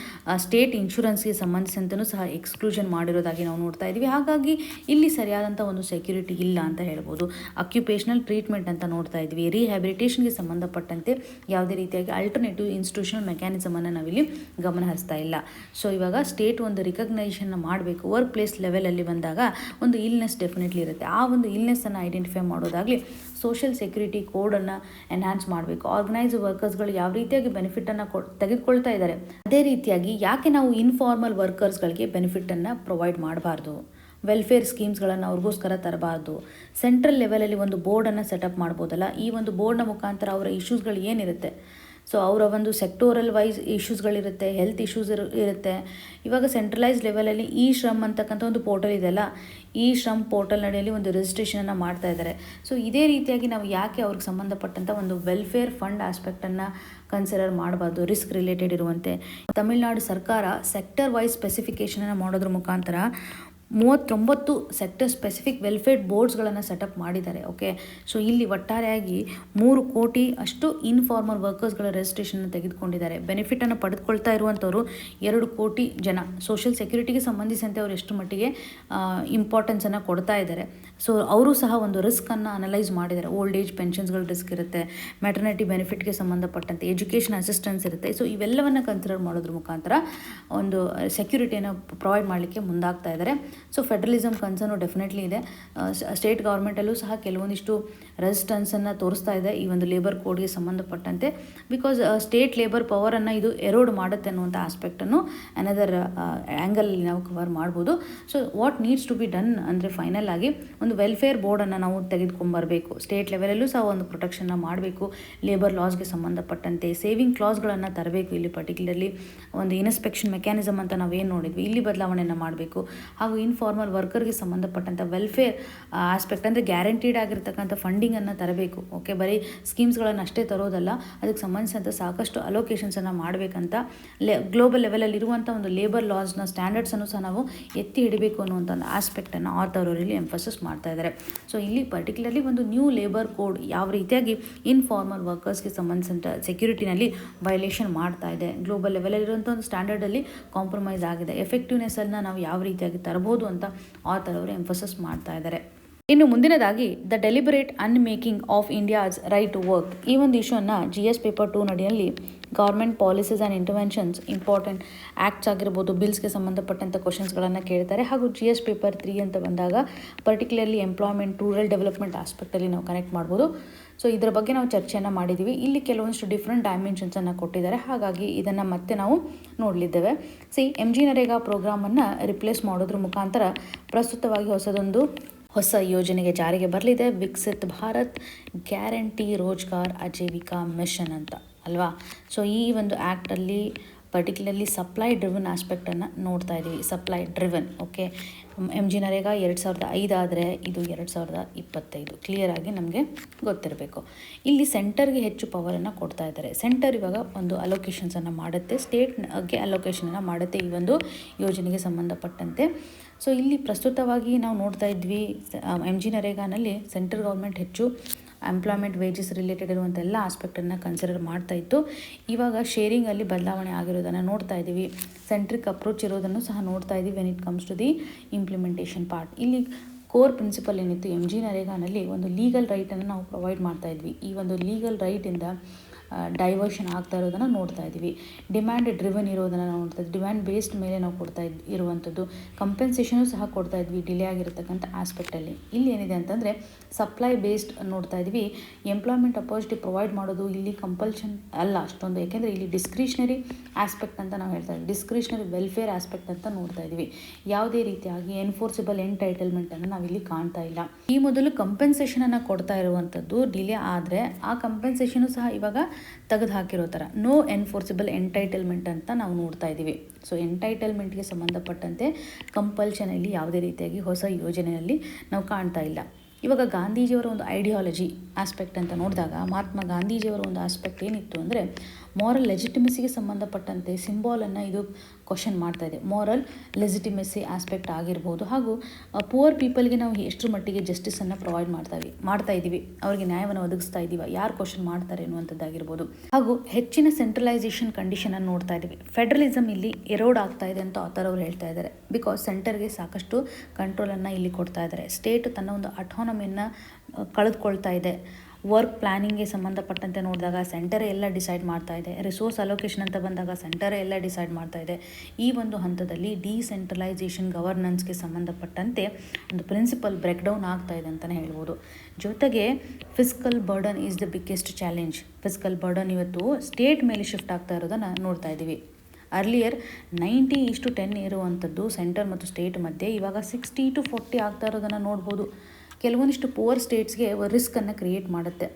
ಸ್ಟೇಟ್ ಇನ್ಶೂರೆನ್ಸ್ಗೆ ಸಂಬಂಧಿಸಿದಂತೆಯೂ ಸಹ ಎಕ್ಸ್ಕ್ಲೂಷನ್ ಮಾಡಿರೋದಾಗಿ ನಾವು ನೋಡ್ತಾ ಇದ್ದೀವಿ. ಹಾಗಾಗಿ ಇಲ್ಲಿ ಸರಿಯಾದಂಥ ಒಂದು ಸೆಕ್ಯೂರಿಟಿ ಇಲ್ಲ ಅಂತ ಹೇಳ್ಬೋದು. ಅಕ್ಯುಪೇಷನಲ್ ಟ್ರೀಟ್ಮೆಂಟ್ ಅಂತ ನೋಡ್ತಾ ಇದ್ವಿ. ರಿಹ್ಯಾಬಿಲಿಟೇಷನ್ಗೆ ಸಂಬಂಧಪಟ್ಟಂತೆ ಯಾವುದೇ ರೀತಿಯಾಗಿ ಅಲ್ಟರ್ನೇಟಿವ್ ಇನ್ಸ್ಟಿಟ್ಯೂಷನಲ್ ಮೆಕ್ಯಾನಿಸಮನ್ನು ನಾವಿಲ್ಲಿ ಗಮನ ಹರಿಸ್ತಾ ಇಲ್ಲ. ಸೊ ಇವಾಗ ಸ್ಟೇಟ್ ಒಂದು ರಿಕಗ್ನೈಷನ್ನ ಮಾಡಬೇಕು. ವರ್ಕ್ ಪ್ಲೇಸ್ ಲೆವೆಲಲ್ಲಿ ಬಂದಾಗ ಒಂದು ಇಲ್ನೆಸ್ ಡೆಫಿನೆಟ್ಲಿ ಇರುತ್ತೆ. ಆ ಒಂದು ಇಲ್ನೆಸ್ಸನ್ನು ಐಡೆಂಟಿಫೈ ಮಾಡೋದಾಗಲಿ ಸೋಷಿಯಲ್ ಸೆಕ್ಯೂರಿಟಿ ಕೋಡನ್ನು ಎನ್ಹಾನ್ಸ್ ಮಾಡಬೇಕು. ಆರ್ಗನೈಸ್ ವರ್ಕರ್ಸ್ಗಳು ಯಾವ ರೀತಿಯಾಗಿ ಬೆನಿಫಿಟನ್ನು ತೆಗೆದುಕೊಳ್ತಾ ಇದ್ದಾರೆ, ಅದೇ ರೀತಿಯಾಗಿ ಯಾಕೆ ನಾವು ಇನ್ಫಾರ್ಮಲ್ ವರ್ಕರ್ಸ್ಗಳಿಗೆ ಬೆನಿಫಿಟನ್ನು ಪ್ರೊವೈಡ್ ಮಾಡಬಾರ್ದು, ವೆಲ್ಫೇರ್ ಸ್ಕೀಮ್ಸ್ಗಳನ್ನು ಅವ್ರಿಗೋಸ್ಕರ ತರಬಾರ್ದು. ಸೆಂಟ್ರಲ್ ಲೆವೆಲಲ್ಲಿ ಒಂದು ಬೋರ್ಡನ್ನು ಸೆಟಪ್ ಮಾಡ್ಬೋದಲ್ಲ. ಈ ಒಂದು ಬೋರ್ಡ್ನ ಮುಖಾಂತರ ಅವರ ಇಶ್ಯೂಸ್ಗಳು ಏನಿರುತ್ತೆ, ಸೊ ಅವರ ಒಂದು ಸೆಕ್ಟೋರಲ್ ವೈಸ್ ಇಶ್ಯೂಸ್ಗಳಿರುತ್ತೆ, ಹೆಲ್ತ್ ಇಶ್ಯೂಸ್ ಇರುತ್ತೆ. ಇವಾಗ ಸೆಂಟ್ರಲೈಸ್ ಲೆವೆಲಲ್ಲಿ ಇ ಶ್ರಮ್ ಅಂತಕ್ಕಂಥ ಒಂದು ಪೋರ್ಟಲ್ ಇದೆಯಲ್ಲ, ಈ ಶ್ರಮ್ ಪೋರ್ಟಲ್ ನಡೆಯಲ್ಲಿ ಒಂದು ರಿಜಿಸ್ಟ್ರೇಷನನ್ನು ಮಾಡ್ತಾ ಇದ್ದಾರೆ. ಸೊ ಇದೇ ರೀತಿಯಾಗಿ ನಾವು ಯಾಕೆ ಅವ್ರಿಗೆ ಸಂಬಂಧಪಟ್ಟಂಥ ಒಂದು ವೆಲ್ಫೇರ್ ಫಂಡ್ ಆಸ್ಪೆಕ್ಟನ್ನು ಕನ್ಸಿಡರ್ ಮಾಡಬಾರ್ದು, ರಿಸ್ಕ್ ರಿಲೇಟೆಡ್ ಇರುವಂತೆ. ತಮಿಳುನಾಡು ಸರ್ಕಾರ ಸೆಕ್ಟರ್ ವೈಸ್ ಸ್ಪೆಸಿಫಿಕೇಷನನ್ನು ಮಾಡೋದ್ರ ಮುಖಾಂತರ 39 ಸೆಕ್ಟರ್ ಸ್ಪೆಸಿಫಿಕ್ ವೆಲ್ಫೇರ್ ಬೋರ್ಡ್ಸ್ಗಳನ್ನು ಸೆಟಪ್ ಮಾಡಿದ್ದಾರೆ. ಓಕೆ, ಸೊ ಇಲ್ಲಿ ಒಟ್ಟಾರೆಯಾಗಿ 3 ಕೋಟಿ ಅಷ್ಟು ಇನ್ಫಾರ್ಮಲ್ ವರ್ಕರ್ಸ್ಗಳ ರಿಜಿಸ್ಟ್ರೇಷನ್ ತೆಗೆದುಕೊಂಡಿದ್ದಾರೆ. ಬೆನಿಫಿಟನ್ನು ಪಡೆದುಕೊಳ್ತಾ ಇರುವಂಥವ್ರು 2 ಕೋಟಿ ಜನ. ಸೋಷಿಯಲ್ ಸೆಕ್ಯೂರಿಟಿಗೆ ಸಂಬಂಧಿಸಿದಂತೆ ಅವರು ಎಷ್ಟು ಮಟ್ಟಿಗೆ ಇಂಪಾರ್ಟೆನ್ಸನ್ನು ಕೊಡ್ತಾ ಇದ್ದಾರೆ. ಸೊ ಅವರು ಸಹ ಒಂದು ರಿಸ್ಕನ್ನು ಅನಲೈಸ್ ಮಾಡಿದ್ದಾರೆ. ಓಲ್ಡ್ ಏಜ್ ಪೆನ್ಷನ್ಸ್ಗಳ ರಿಸ್ಕ್ ಇರುತ್ತೆ, ಮ್ಯಾಟರ್ನಿಟಿ ಬೆನಿಫಿಟ್ಗೆ ಸಂಬಂಧಪಟ್ಟಂತೆ ಎಜುಕೇಷನ್ ಅಸಿಸ್ಟೆನ್ಸ್ ಇರುತ್ತೆ. ಸೊ ಇವೆಲ್ಲವನ್ನು ಕನ್ಸಿಡರ್ ಮಾಡೋದ್ರ ಮುಖಾಂತರ ಒಂದು ಸೆಕ್ಯೂರಿಟಿಯನ್ನು ಪ್ರೊವೈಡ್ ಮಾಡಲಿಕ್ಕೆ ಮುಂದಾಗ್ತಾ ಇದ್ದಾರೆ. ಸೊ ಫೆಡ್ರಲಿಸಮ್ ಕನ್ಸರ್ನು ಡೆಫಿನೆಟ್ಲಿ ಇದೆ. ಸ್ಟೇಟ್ ಗೌರ್ಮೆಂಟಲ್ಲೂ ಸಹ ಕೆಲವೊಂದಿಷ್ಟು ರೆಸಿಸ್ಟೆನ್ಸನ್ನು ತೋರಿಸ್ತಾ ಇದೆ ಈ ಒಂದು ಲೇಬರ್ ಕೋಡ್ಗೆ ಸಂಬಂಧಪಟ್ಟಂತೆ. ಬಿಕಾಸ್ ಸ್ಟೇಟ್ ಲೇಬರ್ ಪವರನ್ನು ಇದು ಎರೋಡ್ ಮಾಡುತ್ತೆ ಅನ್ನುವಂಥ ಆಸ್ಪೆಕ್ಟನ್ನು ಅನದರ್ ಆ್ಯಂಗಲಲ್ಲಿ ನಾವು ಕವರ್ ಮಾಡ್ಬೋದು. So what needs to be done ಅಂದರೆ ಫೈನಲ್ ಆಗಿ ಒಂದು ವೆಲ್ಫೇರ್ ಬೋರ್ಡನ್ನು ನಾವು ತೆಗೆದುಕೊಂಬರಬೇಕು. ಸ್ಟೇಟ್ ಲೆವೆಲಲ್ಲೂ ಸಹ ಒಂದು ಪ್ರೊಟೆಕ್ಷನ್ನ ಮಾಡಬೇಕು. ಲೇಬರ್ ಲಾಸ್ಗೆ ಸಂಬಂಧಪಟ್ಟಂತೆ ಸೇವಿಂಗ್ ಕ್ಲಾಸ್ಗಳನ್ನು ತರಬೇಕು. ಇಲ್ಲಿ ಪರ್ಟಿಕ್ಯುಲರ್ಲಿ ಒಂದು ಇನ್ಸ್ಪೆಕ್ಷನ್ ಮೆಕ್ಯಾನಿಸಮ್ ಅಂತ ನಾವೇನು ನೋಡಿದ್ವಿ, ಇಲ್ಲಿ ಬದಲಾವಣೆಯನ್ನು ಮಾಡಬೇಕು. ಹಾಗೂ ಇನ್ಫಾರ್ಮಲ್ ವರ್ಕರ್ಗೆ ಸಂಬಂಧಪಟ್ಟಂಥ ವೆಲ್ಫೇರ್ ಆಸ್ಪೆಕ್ಟ್ ಅಂದರೆ ಗ್ಯಾರಂಟೀಡ್ ಆಗಿರ್ತಕ್ಕಂಥ ಫಂಡಿಂಗನ್ನು ತರಬೇಕು. ಓಕೆ, ಬರೀ ಸ್ಕೀಮ್ಸ್ಗಳನ್ನು ಅಷ್ಟೇ ತರೋದಲ್ಲ, ಅದಕ್ಕೆ ಸಂಬಂಧಿಸಿದಂಥ ಸಾಕಷ್ಟು ಅಲೋಕೇಶನ್ಸನ್ನು ಮಾಡಬೇಕಂತ ಗ್ಲೋಬಲ್ ಲೆವೆಲಲ್ಲಿ ಇರುವಂಥ ಒಂದು ಲೇಬರ್ ಲಾಸ್ನ ಸ್ಟ್ಯಾಂಡರ್ಡ್ಸನ್ನು ಸಹ ನಾವು ಎತ್ತಿ ಹಿಡಿಬೇಕು ಅನ್ನುವಂಥ ಒಂದು ಆಸ್ಪೆಕ್ಟನ್ನು ಆಥರ್ ಇಲ್ಲಿ ಎಂಫಸಿಸ್ ಮಾಡ್ತಾ ಇದ್ದಾರೆ. ಸೊ ಇಲ್ಲಿ ಪರ್ಟಿಕ್ಯುಲರ್ಲಿ ಒಂದು ನ್ಯೂ ಲೇಬರ್ ಕೋಡ್ ಯಾವ ರೀತಿಯಾಗಿ ಇನ್ಫಾರ್ಮಲ್ ವರ್ಕರ್ಸ್ಗೆ ಸಂಬಂಧಿಸಿದಂಥ ಸೆಕ್ಯೂರಿಟಿನಲ್ಲಿ ವೈಲೇಷನ್ ಮಾಡ್ತಾ ಇದೆ, ಗ್ಲೋಬಲ್ ಲೆವೆಲಲ್ಲಿರುವಂಥ ಒಂದು ಸ್ಟ್ಯಾಂಡರ್ಡಲ್ಲಿ ಕಾಂಪ್ರಮೈಸ್ ಆಗಿದೆ, ಎಫೆಕ್ಟಿವ್ನೆಸ್ಸನ್ನು ನಾವು ಯಾವ ರೀತಿಯಾಗಿ ತರಬಹುದು ಅಂತ ಆಥರ್ ಅವರು ಎಂಫಸಿಸ್ ಮಾಡ್ತಾ ಇದ್ದಾರೆ. ಇನ್ನು ಮುಂದಿನದಾಗಿ the deliberate unmaking of India's right to work, ಈ ಒಂದು ಇಶ್ಯೂವನ್ನು GS ಪೇಪರ್ 2 ನಡಿಯಲ್ಲಿ government policies and interventions, important acts ಆಗಿರ್ಬೋದು, ಬಿಲ್ಸ್ಗೆ ಸಂಬಂಧಪಟ್ಟಂಥ ಕ್ವಶನ್ಸ್ಗಳನ್ನು ಕೇಳ್ತಾರೆ. ಹಾಗೂ GS ಪೇಪರ್ 3 ಅಂತ ಬಂದಾಗ ಪರ್ಟಿಕ್ಯುಲರ್ಲಿ ಎಂಪ್ಲಾಯ್ಮೆಂಟ್, ರೂರಲ್ ಡೆವಲಪ್ಮೆಂಟ್ ಆಸ್ಪೆಕ್ಟಲ್ಲಿ ನಾವು ಕನೆಕ್ಟ್ ಮಾಡ್ಬೋದು. ಸೊ ಇದರ ಬಗ್ಗೆ ನಾವು ಚರ್ಚೆಯನ್ನು ಮಾಡಿದ್ದೀವಿ. ಇಲ್ಲಿ ಕೆಲವೊಂದಿಷ್ಟು ಡಿಫ್ರೆಂಟ್ ಡೈಮೆನ್ಷನ್ಸನ್ನು ಕೊಟ್ಟಿದ್ದಾರೆ, ಹಾಗಾಗಿ ಇದನ್ನು ಮತ್ತೆ ನಾವು ನೋಡಲಿದ್ದೇವೆ. MG ನರೇಗಾ ಪ್ರೋಗ್ರಾಮನ್ನು ರಿಪ್ಲೇಸ್ ಮಾಡೋದ್ರ ಮುಖಾಂತರ ಪ್ರಸ್ತುತವಾಗಿ ಹೊಸ ಯೋಜನೆಗೆ ಜಾರಿಗೆ ಬರಲಿದೆ. ವಿಕಸಿತ್ ಭಾರತ್ ಗ್ಯಾರಂಟಿ ರೋಜ್ಗಾರ್ ಆಜೀವಿಕಾ ಮಿಷನ್ ಅಂತ ಅಲ್ವಾ. ಸೊ ಈ ಒಂದು ಆ್ಯಕ್ಟಲ್ಲಿ ಪರ್ಟಿಕ್ಯುಲರ್ಲಿ ಸಪ್ಲೈ ಡ್ರಿವನ್ ಆಸ್ಪೆಕ್ಟನ್ನು ನೋಡ್ತಾ ಇದ್ದೀವಿ. Supply driven. Okay, M G NREGA 2005 ಆದರೆ ಇದು 2025. ಕ್ಲಿಯರಾಗಿ ನಮಗೆ ಗೊತ್ತಿರಬೇಕು. ಇಲ್ಲಿ ಸೆಂಟರ್ಗೆ ಹೆಚ್ಚು ಪವರನ್ನು ಕೊಡ್ತಾ ಇದ್ದಾರೆ. ಸೆಂಟರ್ ಇವಾಗ ಒಂದು ಅಲೋಕೇಶನ್ಸನ್ನು ಮಾಡುತ್ತೆ, ಸ್ಟೇಟ್ಗೆ ಅಲೋಕೇಶನನ್ನು ಮಾಡುತ್ತೆ ಈ ಒಂದು ಯೋಜನೆಗೆ ಸಂಬಂಧಪಟ್ಟಂತೆ. ಸೊ ಇಲ್ಲಿ ಪ್ರಸ್ತುತವಾಗಿ ನಾವು ನೋಡ್ತಾ ಇದ್ವಿ, ಎಮ್ ಜಿ ನರೇಗಾನಲ್ಲಿ ಸೆಂಟ್ರಲ್ ಗೌರ್ಮೆಂಟ್ ಹೆಚ್ಚು ಎಂಪ್ಲಾಯ್ಮೆಂಟ್ ವೇಜಸ್ ರಿಲೇಟೆಡ್ ಇರುವಂಥ ಎಲ್ಲ ಆಸ್ಪೆಕ್ಟನ್ನು ಕನ್ಸಿಡರ್ ಮಾಡ್ತಾ ಇತ್ತು. ಇವಾಗ ಶೇರಿಂಗಲ್ಲಿ ಬದಲಾವಣೆ ಆಗಿರೋದನ್ನು ನೋಡ್ತಾ ಇದ್ದೀವಿ. ಸೆಂಟ್ರಿಕ್ ಅಪ್ರೋಚ್ ಇರೋದನ್ನು ಸಹ ನೋಡ್ತಾ ಇದ್ದೀವಿ when it comes to the implementation part. ಇಲ್ಲಿ ಕೋರ್ ಪ್ರಿನ್ಸಿಪಲ್ ಏನಿತ್ತು ಎಮ್ ಜಿ ನರೇಗಾನಲ್ಲಿ ಒಂದು ಲೀಗಲ್ ರೈಟನ್ನು ನಾವು ಪ್ರೊವೈಡ್ ಮಾಡ್ತಾ ಇದ್ವಿ. ಈ ಒಂದು ಲೀಗಲ್ ರೈಟಿಂದ ಡೈವರ್ಷನ್ ಆಗ್ತಾ ಇರೋದನ್ನು ನೋಡ್ತಾ ಇದ್ದೀವಿ. ಡಿಮ್ಯಾಂಡ್ ಡ್ರಿವನ್ ಇರೋದನ್ನು ನಾವು ನೋಡ್ತಾ ಇದ್ವಿ. ಡಿಮ್ಯಾಂಡ್ ಬೇಸ್ಡ್ ಮೇಲೆ ನಾವು ಕೊಡ್ತಾ ಇರುವಂಥದ್ದು. ಕಂಪೆನ್ಸೇಷನು ಸಹ ಕೊಡ್ತಾ ಇದ್ವಿ ಡಿಲೇ ಆಗಿರತಕ್ಕಂಥ ಆಸ್ಪೆಕ್ಟಲ್ಲಿ. ಇಲ್ಲಿ ಏನಿದೆ ಅಂತಂದರೆ ಸಪ್ಲೈ ಬೇಸ್ಡ್ ನೋಡ್ತಾ ಇದ್ವಿ. ಎಂಪ್ಲಾಯ್ಮೆಂಟ್ ಅಪರ್ಚುನಿಟಿ ಪ್ರೊವೈಡ್ ಮಾಡೋದು ಇಲ್ಲಿ ಕಂಪಲ್ಷನ್ ಅಲ್ಲ ಅಷ್ಟೊಂದು, ಯಾಕೆಂದರೆ ಇಲ್ಲಿ ಡಿಸ್ಕ್ರಿಷನರಿ ಆಸ್ಪೆಕ್ಟ್ ಅಂತ ನಾವು ಹೇಳ್ತಾ ಇದ್ವಿ. ಡಿಸ್ಕ್ರಿಷನರಿ ವೆಲ್ಫೇರ್ ಆಸ್ಪೆಕ್ಟ್ ಅಂತ ನೋಡ್ತಾ ಇದ್ವಿ. ಯಾವುದೇ ರೀತಿಯಾಗಿ ಎನ್ಫೋರ್ಸಿಬಲ್ ಎಂಟೈಟಲ್ಮೆಂಟನ್ನು ನಾವಿಲ್ಲಿ ಕಾಣ್ತಾ ಇಲ್ಲ. ಈ ಮೊದಲು ಕಂಪೆನ್ಸೇಷನನ್ನು ಕೊಡ್ತಾ ಇರುವಂಥದ್ದು ಡಿಲೇ ಆದರೆ ಆ ಕಂಪೆನ್ಸೇಷನು ಸಹ ಇವಾಗ ತೆಗೆದು ಹಾಕಿರೋ ಥರ ನೋ ಎನ್ಫೋರ್ಸಿಬಲ್ ಎಂಟೈಟಲ್ಮೆಂಟ್ ಅಂತ ನಾವು ನೋಡ್ತಾ ಇದ್ದೀವಿ. ಸೊ ಎಂಟೈಟಲ್ಮೆಂಟ್ಗೆ ಸಂಬಂಧಪಟ್ಟಂತೆ ಕಂಪಲ್ಷನಲ್ಲಿ ಯಾವುದೇ ರೀತಿಯಾಗಿ ಹೊಸ ಯೋಜನೆಯಲ್ಲಿ ನಾವು ಕಾಣ್ತಾ ಇಲ್ಲ. ಇವಾಗ ಗಾಂಧೀಜಿಯವರ ಒಂದು ಐಡಿಯಾಲಜಿ ಆಸ್ಪೆಕ್ಟ್ ಅಂತ ನೋಡಿದಾಗ ಮಹಾತ್ಮ ಗಾಂಧೀಜಿಯವರ ಒಂದು ಆಸ್ಪೆಕ್ಟ್ ಏನಿತ್ತು ಅಂದರೆ ಮಾರಲ್ ಲೆಜಿಟಿಮೆಸಿಗೆ ಸಂಬಂಧಪಟ್ಟಂತೆ ಸಿಂಬಾಲನ್ನು ಇದು ಕ್ವಶನ್ ಮಾಡ್ತಾ ಇದೆ. ಮಾರಲ್ ಲೆಜಿಟಿಮೆಸಿ ಆಸ್ಪೆಕ್ಟ್ ಆಗಿರ್ಬೋದು. ಹಾಗೂ ಪುವರ್ ಪೀಪಲ್ಗೆ ನಾವು ಎಷ್ಟರ ಮಟ್ಟಿಗೆ ಜಸ್ಟಿಸನ್ನು ಪ್ರೊವೈಡ್ ಮಾಡ್ತಾ ಇದ್ದೀವಿ, ಅವರಿಗೆ ನ್ಯಾಯವನ್ನು ಒದಗಿಸ್ತಾ ಇದ್ದೀವಿ, ಯಾರು ಕ್ವಶನ್ ಮಾಡ್ತಾರೆ ಅನ್ನುವಂಥದ್ದಾಗಿರ್ಬೋದು. ಹಾಗೂ ಹೆಚ್ಚಿನ ಸೆಂಟ್ರಲೈಸೇಷನ್ ಕಂಡೀಷನನ್ನು ನೋಡ್ತಾ ಇದ್ದೀವಿ. ಫೆಡರಲಿಸಮ್ ಇಲ್ಲಿ ಎರೋಡ್ ಆಗ್ತಾ ಇದೆ ಅಂತ ಆಥರ್ ಅವರು ಹೇಳ್ತಾ ಇದ್ದಾರೆ. ಬಿಕಾಸ್ ಸೆಂಟರ್ಗೆ ಸಾಕಷ್ಟು ಕಂಟ್ರೋಲನ್ನು ಇಲ್ಲಿ ಕೊಡ್ತಾ ಇದ್ದಾರೆ. ಸ್ಟೇಟ್ ತನ್ನ ಒಂದು ಅಟಾನಮಿಯನ್ನು ಕಳೆದುಕೊಳ್ತಾ ಇದೆ. ವರ್ಕ್ ಪ್ಲ್ಯಾನಿಂಗ್ಗೆ ಸಂಬಂಧಪಟ್ಟಂತೆ ನೋಡಿದಾಗ ಸೆಂಟರೇ ಎಲ್ಲ ಡಿಸೈಡ್ ಮಾಡ್ತಾ ಇದೆ. ರಿಸೋರ್ಸ್ ಅಲೋಕೇಶನ್ ಅಂತ ಬಂದಾಗ ಸೆಂಟರೇ ಎಲ್ಲ ಡಿಸೈಡ್ ಮಾಡ್ತಾ ಇದೆ. ಈ ಒಂದು ಹಂತದಲ್ಲಿ ಡಿಸೆಂಟ್ರಲೈಸೇಷನ್ ಗವರ್ನೆನ್ಸ್ಗೆ ಸಂಬಂಧಪಟ್ಟಂತೆ ಒಂದು ಪ್ರಿನ್ಸಿಪಲ್ ಬ್ರೇಕ್ ಡೌನ್ ಆಗ್ತಾ ಇದೆ ಅಂತಲೇ ಹೇಳ್ಬೋದು. ಜೊತೆಗೆ fiscal burden is the biggest challenge. Fiscal burden ಇವತ್ತು ಸ್ಟೇಟ್ ಮೇಲೆ ಶಿಫ್ಟ್ ಆಗ್ತಾ ಇರೋದನ್ನು ನೋಡ್ತಾ ಇದ್ದೀವಿ. ಅರ್ಲಿಯರ್ 90:10 ಇರುವಂಥದ್ದು ಸೆಂಟರ್ ಮತ್ತು ಸ್ಟೇಟ್ ಮಧ್ಯೆ ಇವಾಗ 60:40 ಆಗ್ತಾ ಇರೋದನ್ನು ನೋಡ್ಬೋದು. ಕೆಲವೊಂದಿಷ್ಟು ಪುವರ್ ಸ್ಟೇಟ್ಸ್ಗೆ ರಿಸ್ಕನ್ನು ಕ್ರಿಯೇಟ್ ಮಾಡುತ್ತೆ.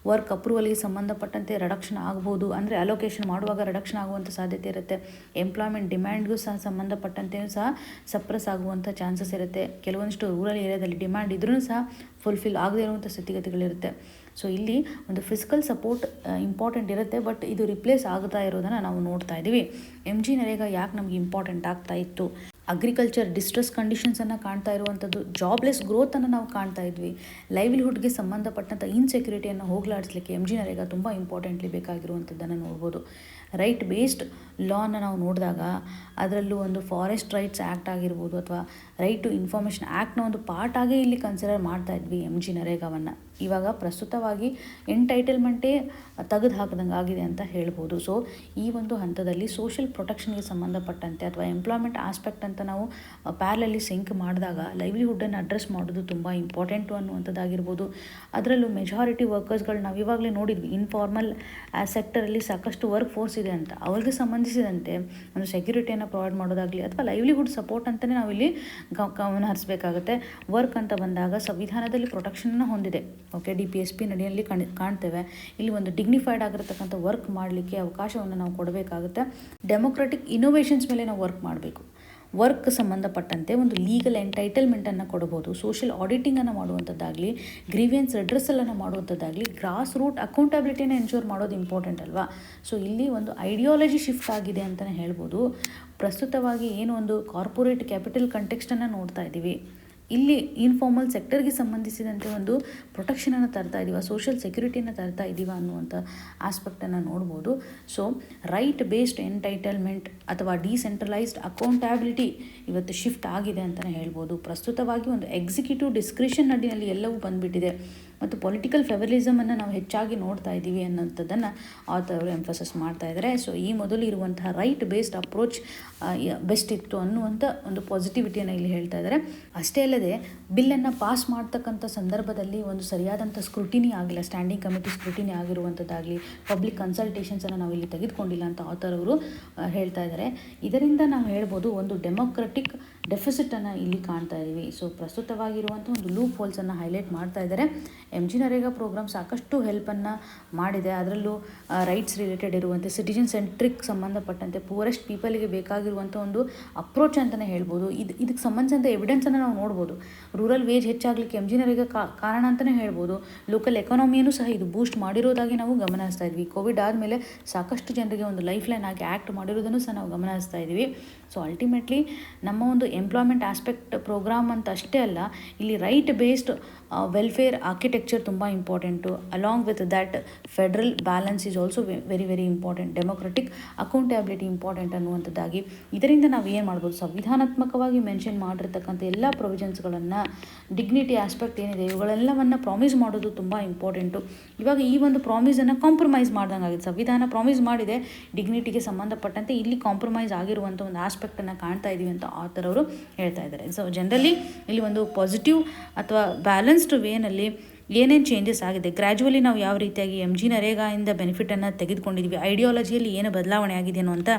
ವರ್ಕ್ ಅಪ್ರೂವಲ್ಗೆ ಸಂಬಂಧಪಟ್ಟಂತೆ ರಿಡಕ್ಷನ್ ಆಗ್ಬೋದು, ಅಂದರೆ ಅಲೋಕೇಶನ್ ಮಾಡುವಾಗ ರಿಡಕ್ಷನ್ ಆಗುವಂಥ ಸಾಧ್ಯತೆ ಇರುತ್ತೆ. ಎಂಪ್ಲಾಯ್ಮೆಂಟ್ ಡಿಮ್ಯಾಂಡ್ಗೂ ಸಹ ಸಂಬಂಧಪಟ್ಟಂತೆಯೂ ಸಹ ಸಪ್ರೆಸ್ ಆಗುವಂಥ ಚಾನ್ಸಸ್ ಇರುತ್ತೆ. ಕೆಲವೊಂದಿಷ್ಟು ರೂರಲ್ ಏರಿಯಾದಲ್ಲಿ ಡಿಮ್ಯಾಂಡ್ ಇದ್ರೂ ಸಹ ಫುಲ್ಫಿಲ್ ಆಗದೇ ಇರುವಂಥ ಸ್ಥಿತಿಗತಿಗಳಿರುತ್ತೆ. ಸೊ ಇಲ್ಲಿ ಒಂದು ಫಿಸಿಕಲ್ ಸಪೋರ್ಟ್ ಇಂಪಾರ್ಟೆಂಟ್ ಇರುತ್ತೆ, ಬಟ್ ಇದು ರಿಪ್ಲೇಸ್ ಆಗ್ತಾ ಇರೋದನ್ನು ನಾವು ನೋಡ್ತಾ ಇದ್ದೀವಿ. ಎಮ್ ಜಿ ನರೇಗಾ ಯಾಕೆ ನಮಗೆ ಇಂಪಾರ್ಟೆಂಟ್ ಆಗ್ತಾ ಇತ್ತು? ಅಗ್ರಿಕಲ್ಚರ್ ಡಿಸ್ಟ್ರೆಸ್ ಕಂಡೀಷನ್ಸನ್ನು ಕಾಣ್ತಾ ಇರುವಂಥದ್ದು, ಜಾಬ್ಲೆಸ್ ಗ್ರೋತನ್ನು ನಾವು ಕಾಣ್ತಾ ಇದ್ವಿ. ಲೈವ್ಲಿಹುಡ್ಗೆ ಸಂಬಂಧಪಟ್ಟಂಥ ಇನ್ಸೆಕ್ಯೂರಿಟಿಯನ್ನು ಹೋಗಲಾಡಿಸ್ಲಿಕ್ಕೆ ಎಮ್ ಜಿ ನರೇಗಾ ತುಂಬ ಇಂಪಾರ್ಟೆಂಟ್ಲಿ ಬೇಕಾಗಿರುವಂಥದ್ದನ್ನು ನೋಡ್ಬೋದು. ರೈಟ್ ಬೇಸ್ಡ್ ಲಾನ ನಾವು ನೋಡಿದಾಗ ಅದರಲ್ಲೂ ಒಂದು ಫಾರೆಸ್ಟ್ ರೈಟ್ಸ್ ಆ್ಯಕ್ಟ್ ಆಗಿರ್ಬೋದು ಅಥವಾ ರೈಟ್ ಟು ಇನ್ಫಾರ್ಮೇಷನ್ ಆ್ಯಕ್ಟ್ನ ಒಂದು ಪಾರ್ಟ್ ಆಗೇ ಇಲ್ಲಿ ಕನ್ಸಿಡರ್ ಮಾಡ್ತಾ ಇದ್ವಿ ಎಮ್ ಜಿ ನರೇಗಾವನ್ನು. ಇವಾಗ ಪ್ರಸ್ತುತವಾಗಿ ಎಂಟೈಟಲ್ಮೆಂಟೇ ತೆಗೆದು ಹಾಕಿದಂಗೆ ಆಗಿದೆ ಅಂತ ಹೇಳ್ಬೋದು. ಸೊ ಈ ಒಂದು ಹಂತದಲ್ಲಿ ಸೋಷಿಯಲ್ ಪ್ರೊಟೆಕ್ಷನ್ಗೆ ಸಂಬಂಧಪಟ್ಟಂತೆ ಅಥವಾ ಎಂಪ್ಲಾಯ್ಮೆಂಟ್ ಆಸ್ಪೆಕ್ಟ್ ಅಂತ ನಾವು ಪ್ಯಾರಲಲ್ಲಿ ಸಿಂಕ್ ಮಾಡಿದಾಗ ಲೈವ್ಲಿಹುಡ್ಡನ್ನು ಅಡ್ರೆಸ್ ಮಾಡೋದು ತುಂಬ ಇಂಪಾರ್ಟೆಂಟು ಅನ್ನುವಂಥದ್ದಾಗಿರ್ಬೋದು. ಅದರಲ್ಲೂ ಮೆಜಾರಿಟಿ ವರ್ಕರ್ಸ್ಗಳು ನಾವು ಇವಾಗಲೇ ನೋಡಿದ್ವಿ, ಇನ್ಫಾರ್ಮಲ್ ಸೆಕ್ಟರಲ್ಲಿ ಸಾಕಷ್ಟು ವರ್ಕ್ ಫೋರ್ಸ್ ಇದೆ ಅಂತ. ಅವ್ರಿಗೆ ಸಂಬಂಧಿಸಿದಂತೆ ಒಂದು ಸೆಕ್ಯೂರಿಟಿಯನ್ನು ಪ್ರೊವೈಡ್ ಮಾಡೋದಾಗಲಿ ಅಥವಾ ಲೈವ್ಲಿಹುಡ್ ಸಪೋರ್ಟ್ ಅಂತಲೇ ನಾವಿಲ್ಲಿ ಗಮನ ಹರಿಸಬೇಕಾಗುತ್ತೆ. ವರ್ಕ್ ಅಂತ ಬಂದಾಗ ಸಂವಿಧಾನದಲ್ಲಿ ಪ್ರೊಟೆಕ್ಷನನ್ನು ಹೊಂದಿದೆ. ಓಕೆ, DPSP ನಡಿಯಲ್ಲಿ ಕಾಣ್ತೇವೆ. ಇಲ್ಲಿ ಒಂದು ಡಿಗ್ನಿಫೈಡ್ ಆಗಿರತಕ್ಕಂಥ ವರ್ಕ್ ಮಾಡಲಿಕ್ಕೆ ಅವಕಾಶವನ್ನು ನಾವು ಕೊಡಬೇಕಾಗುತ್ತೆ. ಡೆಮೊಕ್ರೆಟಿಕ್ ಇನೋವೇಷನ್ಸ್ ಮೇಲೆ ನಾವು ವರ್ಕ್ ಮಾಡಬೇಕು. ವರ್ಕ್ ಸಂಬಂಧಪಟ್ಟಂತೆ ಒಂದು ಲೀಗಲ್ ಎಂಟೈಟಲ್ಮೆಂಟನ್ನು ಕೊಡಬಹುದು. ಸೋಷಿಯಲ್ ಆಡಿಟಿಂಗನ್ನು ಮಾಡುವಂಥದ್ದಾಗಲಿ, ಗ್ರೀವಿಯನ್ಸ್ ರೆಡ್ರೆಸಲನ್ನು ಮಾಡುವಂಥದ್ದಾಗಲಿ, ಗ್ರಾಸ್ ರೂಟ್ ಅಕೌಂಟಬಿಲಿಟಿನ ಎನ್ಶೋರ್ ಮಾಡೋದು ಇಂಪಾರ್ಟೆಂಟ್ ಅಲ್ವಾ. ಸೊ ಇಲ್ಲಿ ಒಂದು ಐಡಿಯಾಲಜಿ ಶಿಫ್ಟ್ ಆಗಿದೆ ಅಂತಲೇ ಹೇಳ್ಬೋದು. ಪ್ರಸ್ತುತವಾಗಿ ಏನು ಒಂದು ಕಾರ್ಪೊರೇಟ್ ಕ್ಯಾಪಿಟಲ್ ಕಂಟೆಕ್ಸ್ಟನ್ನು ನೋಡ್ತಾ ಇದ್ದೀವಿ. ಇಲ್ಲಿ ಇನ್ಫಾರ್ಮಲ್ ಸೆಕ್ಟರ್ಗೆ ಸಂಬಂಧಿಸಿದಂತೆ ಒಂದು ಪ್ರೊಟೆಕ್ಷನನ್ನು ತರ್ತಾ ಇದ್ದೀವ, ಸೋಷಿಯಲ್ ಸೆಕ್ಯೂರಿಟಿಯನ್ನು ತರ್ತಾ ಇದ್ದೀವ ಅನ್ನುವಂಥ ಆಸ್ಪೆಕ್ಟನ್ನು ನೋಡ್ಬೋದು. ಸೊ ರೈಟ್ ಬೇಸ್ಡ್ ಎಂಟೈಟಲ್ಮೆಂಟ್ ಅಥವಾ ಡಿಸೆಂಟ್ರಲೈಸ್ಡ್ ಅಕೌಂಟಬಿಲಿಟಿ ಇವತ್ತು ಶಿಫ್ಟ್ ಆಗಿದೆ ಅಂತಲೇ ಹೇಳ್ಬೋದು. ಪ್ರಸ್ತುತವಾಗಿ ಒಂದು ಎಕ್ಸಿಕ್ಯೂಟಿವ್ ಡಿಸ್ಕ್ರಿಷನ್ ಅಡಿಯಲ್ಲಿ ಎಲ್ಲವೂ ಬಂದುಬಿಟ್ಟಿದೆ ಮತ್ತು ಪೊಲಿಟಿಕಲ್ ಫೆವರಿಸಮನ್ನು ನಾವು ಹೆಚ್ಚಾಗಿ ನೋಡ್ತಾ ಇದ್ದೀವಿ ಅನ್ನೋಂಥದ್ದನ್ನು ಆಥರ್ ಅವರು ಎಂಫಸಸ್ ಮಾಡ್ತಾ ಇದ್ದಾರೆ. ಸೊ ಈ ಮೊದಲು ಇರುವಂತಹ ರೈಟ್ ಬೇಸ್ಡ್ ಅಪ್ರೋಚ್ ಬೆಸ್ಟ್ ಇತ್ತು ಅನ್ನುವಂಥ ಒಂದು ಪಾಸಿಟಿವಿಟಿಯನ್ನು ಇಲ್ಲಿ ಹೇಳ್ತಾ ಇದ್ದಾರೆ. ಅಷ್ಟೇ ಅಲ್ಲದೆ ಬಿಲ್ಲನ್ನು ಪಾಸ್ ಮಾಡ್ತಕ್ಕಂಥ ಸಂದರ್ಭದಲ್ಲಿ ಒಂದು ಸರಿಯಾದಂಥ ಸ್ಕ್ರೂಟಿನಿ ಆಗಿಲ್ಲ, ಸ್ಟ್ಯಾಂಡಿಂಗ್ ಕಮಿಟಿ ಸ್ಕ್ರೂಟಿನಿ ಆಗಿರುವಂಥದ್ದಾಗಲಿ, ಪಬ್ಲಿಕ್ ಕನ್ಸಲ್ಟೇಷನ್ಸನ್ನು ನಾವು ಇಲ್ಲಿ ತೆಗೆದುಕೊಂಡಿಲ್ಲ ಅಂತ ಆಥರ್ ಅವರು ಹೇಳ್ತಾ ಇದ್ದಾರೆ. ಇದರಿಂದ ನಾವು ಹೇಳ್ಬೋದು ಒಂದು ಡೆಮೊಕ್ರೆಟಿಕ್ ಡೆಫಿಸಿಟನ್ನು ಇಲ್ಲಿ ಕಾಣ್ತಾ ಇದ್ದೀವಿ. ಸೊ ಪ್ರಸ್ತುತವಾಗಿರುವಂಥ ಒಂದು ಲೂಪ್ ಹೋಲ್ಸನ್ನು ಹೈಲೈಟ್ ಮಾಡ್ತಾ ಇದ್ದಾರೆ. ಎಮ್ ಜಿ ನರೇಗಾ ಪ್ರೋಗ್ರಾಮ್ ಸಾಕಷ್ಟು ಹೆಲ್ಪನ್ನು ಮಾಡಿದೆ. ಅದರಲ್ಲೂ ರೈಟ್ಸ್ ರಿಲೇಟೆಡ್ ಇರುವಂತೆ ಸಿಟಿಜನ್ ಸೆಂಟ್ರಿಕ್ ಸಂಬಂಧಪಟ್ಟಂತೆ ಪೂರೆಸ್ಟ್ ಪೀಪಲ್ಗೆ ಬೇಕಾಗಿರುವಂಥ ಒಂದು ಅಪ್ರೋಚ್ ಅಂತಲೇ ಹೇಳ್ಬೋದು. ಇದಕ್ಕೆ ಸಂಬಂಧಿಸಿದಂಥ ಎವಿಡೆನ್ಸನ್ನು ನಾವು ನೋಡ್ಬೋದು. ರೂರಲ್ ವೇಜ್ ಹೆಚ್ಚಾಗಲಿಕ್ಕೆ ಎಮ್ ಜಿ ನರೇಗಾ ಕಾರಣ ಅಂತಲೇ ಹೇಳ್ಬೋದು. ಲೋಕಲ್ ಎಕಾನಮಿಯನ್ನು ಸಹ ಇದು ಬೂಸ್ಟ್ ಮಾಡಿರೋದಾಗಿ ನಾವು ಗಮನಿಸ್ತಾ ಇದ್ವಿ. ಕೋವಿಡ್ ಆದಮೇಲೆ ಸಾಕಷ್ಟು ಜನರಿಗೆ ಒಂದು ಲೈಫ್ ಲೈನ್ ಆಗಿ ಆ್ಯಕ್ಟ್ ಮಾಡಿರೋದನ್ನು ಸಹ ನಾವು ಗಮನಿಸ್ತಾ ಇದ್ವಿ. ಸೊ ಅಲ್ಟಿಮೇಟ್ಲಿ ನಮ್ಮ ಒಂದು ಎಂಪ್ಲಾಯ್ಮೆಂಟ್ ಆಸ್ಪೆಕ್ಟ್ ಪ್ರೋಗ್ರಾಮ್ ಅಂತ ಅಷ್ಟೇ ಅಲ್ಲ, ಇಲ್ಲಿ ರೈಟ್ ಬೇಸ್ಡ್ ವೆಲ್ಫೇರ್ ಆರ್ಕಿಟೆಕ್ಚರ್ ತುಂಬ important. Along with that federal balance is also very very important. Democratic accountability important ಅನ್ನುವಂಥದ್ದಾಗಿ ಇದರಿಂದ ನಾವು ಏನು ಮಾಡ್ಬೋದು, ಸಂವಿಧಾನಾತ್ಮಕವಾಗಿ ಮೆನ್ಷನ್ ಮಾಡಿರ್ತಕ್ಕಂಥ ಎಲ್ಲ ಪ್ರೊವಿಷನ್ಸ್ಗಳನ್ನು, ಡಿಗ್ನಿಟಿ ಆಸ್ಪೆಕ್ಟ್ ಏನಿದೆ ಇವುಗಳೆಲ್ಲವನ್ನು ಪ್ರಾಮಿಸ್ ಮಾಡೋದು ತುಂಬ ಇಂಪಾರ್ಟೆಂಟು. ಇವಾಗ ಈ ಒಂದು ಪ್ರಾಮಿಸನ್ನು ಕಾಂಪ್ರಮೈಸ್ ಮಾಡ್ದಂಗೆ ಆಗಿದೆ. ಸಂವಿಧಾನ ಪ್ರಾಮಿಸ್ ಮಾಡಿದೆ ಡಿಗ್ನಿಟಿಗೆ ಸಂಬಂಧಪಟ್ಟಂತೆ, ಇಲ್ಲಿ ಕಾಂಪ್ರಮೈಸ್ ಆಗಿರುವಂಥ ಒಂದು ಆಸ್ಪೆಕ್ಟನ್ನು ಕಾಣ್ತಾ ಇದ್ದೀವಿ ಅಂತ ಆಥರ್ ಅವರು ಹೇಳ್ತಾ ಇದ್ದಾರೆ. ಸೊ ಜನರಲಿ ಇಲ್ಲಿ ಒಂದು ಪಾಸಿಟಿವ್ ಅಥವಾ ಬ್ಯಾಲೆನ್ಸ್ಡ್ ವೇನಲ್ಲಿ ಏನೇನು ಚೇಂಜಸ್ ಆಗಿದೆ, ಗ್ರ್ಯಾಜುವಲಿ ನಾವು ಯಾವ ರೀತಿಯಾಗಿ ಎಮ್ ಜಿ ನರೇಗಾಯಿಂದ ಬೆನಿಫಿಟನ್ನು ತೆಗೆದುಕೊಂಡಿದ್ವಿ, ಐಡಿಯಾಲಜಿಯಲ್ಲಿ ಏನು ಬದಲಾವಣೆ ಆಗಿದೆ ಅನ್ನುವಂಥ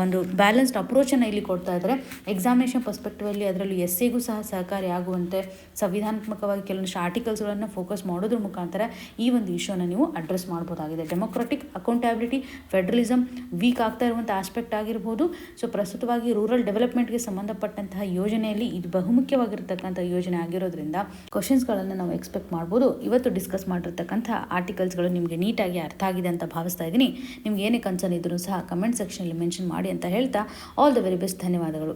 ಒಂದು ಬ್ಯಾಲೆನ್ಸ್ಡ್ ಅಪ್ರೋಚನ್ನು ಇಲ್ಲಿ ಕೊಡ್ತಾ ಇದ್ದಾರೆ. ಎಕ್ಸಾಮಿನೇಷನ್ ಪರ್ಸ್ಪೆಕ್ಟಿವಲ್ಲಿ ಅದರಲ್ಲೂ ಎಸ್ಸೆಗೂ ಸಹ ಸಹಕಾರಿ ಆಗುವಂತೆ ಸಂವಿಧಾನಾತ್ಮಕವಾಗಿ ಕೆಲವೊಂದಿಷ್ಟು ಆರ್ಟಿಕಲ್ಸ್ಗಳನ್ನು ಫೋಕಸ್ ಮಾಡೋದ್ರ ಮುಖಾಂತರ ಈ ಒಂದು ಇಶ್ಯೂನ ನೀವು ಅಡ್ರೆಸ್ ಮಾಡ್ಬೋದಾಗಿದೆ. ಡೆಮೊಕ್ರೆಟಿಕ್ ಅಕೌಂಟಬಿಲಿಟಿ, ಫೆಡ್ರಲಿಸಮ್ ವೀಕ್ ಆಗ್ತಾ ಇರುವಂಥ ಆಸ್ಪೆಕ್ಟ್ ಆಗಿರ್ಬೋದು. ಸೊ ಪ್ರಸ್ತುತವಾಗಿ ರೂರಲ್ ಡೆವಲಪ್ಮೆಂಟ್ಗೆ ಸಂಬಂಧಪಟ್ಟಂತಹ ಯೋಜನೆಯಲ್ಲಿ ಇದು ಬಹುಮುಖ್ಯವಾಗಿರ್ತಕ್ಕಂಥ ಯೋಜನೆ ಆಗಿರೋದ್ರಿಂದ ಕ್ವಶನ್ಸ್ಗಳನ್ನು ನಾವು ಎಕ್ಸ್ಪೆಕ್ಟ್ ಮಾಡ್ಬೋದು. ಇವತ್ತು ಡಿಸ್ಕಸ್ ಮಾಡಿರ್ತಕ್ಕಂಥ ಆರ್ಟಿಕಲ್ಸ್ಗಳು ನಿಮಗೆ ನೀಟಾಗಿ ಅರ್ಥ ಆಗಿದೆ ಅಂತ ಭಾವಿಸ್ತಾ ಇದ್ದೀನಿ. ನಿಮ್ಗೆ ಏನೇ ಕನ್ಸರ್ನ್ ಇದ್ರೂ ಸಹ ಕಮೆಂಟ್ ಸೆಕ್ಷನಲ್ಲಿ ಮೆನ್ಷನ್ ಮಾಡಿ ಅಂತ ಹೇಳ್ತಾ ಆಲ್ ದ ವೆರಿ ಬೆಸ್ಟ್. ಧನ್ಯವಾದಗಳು.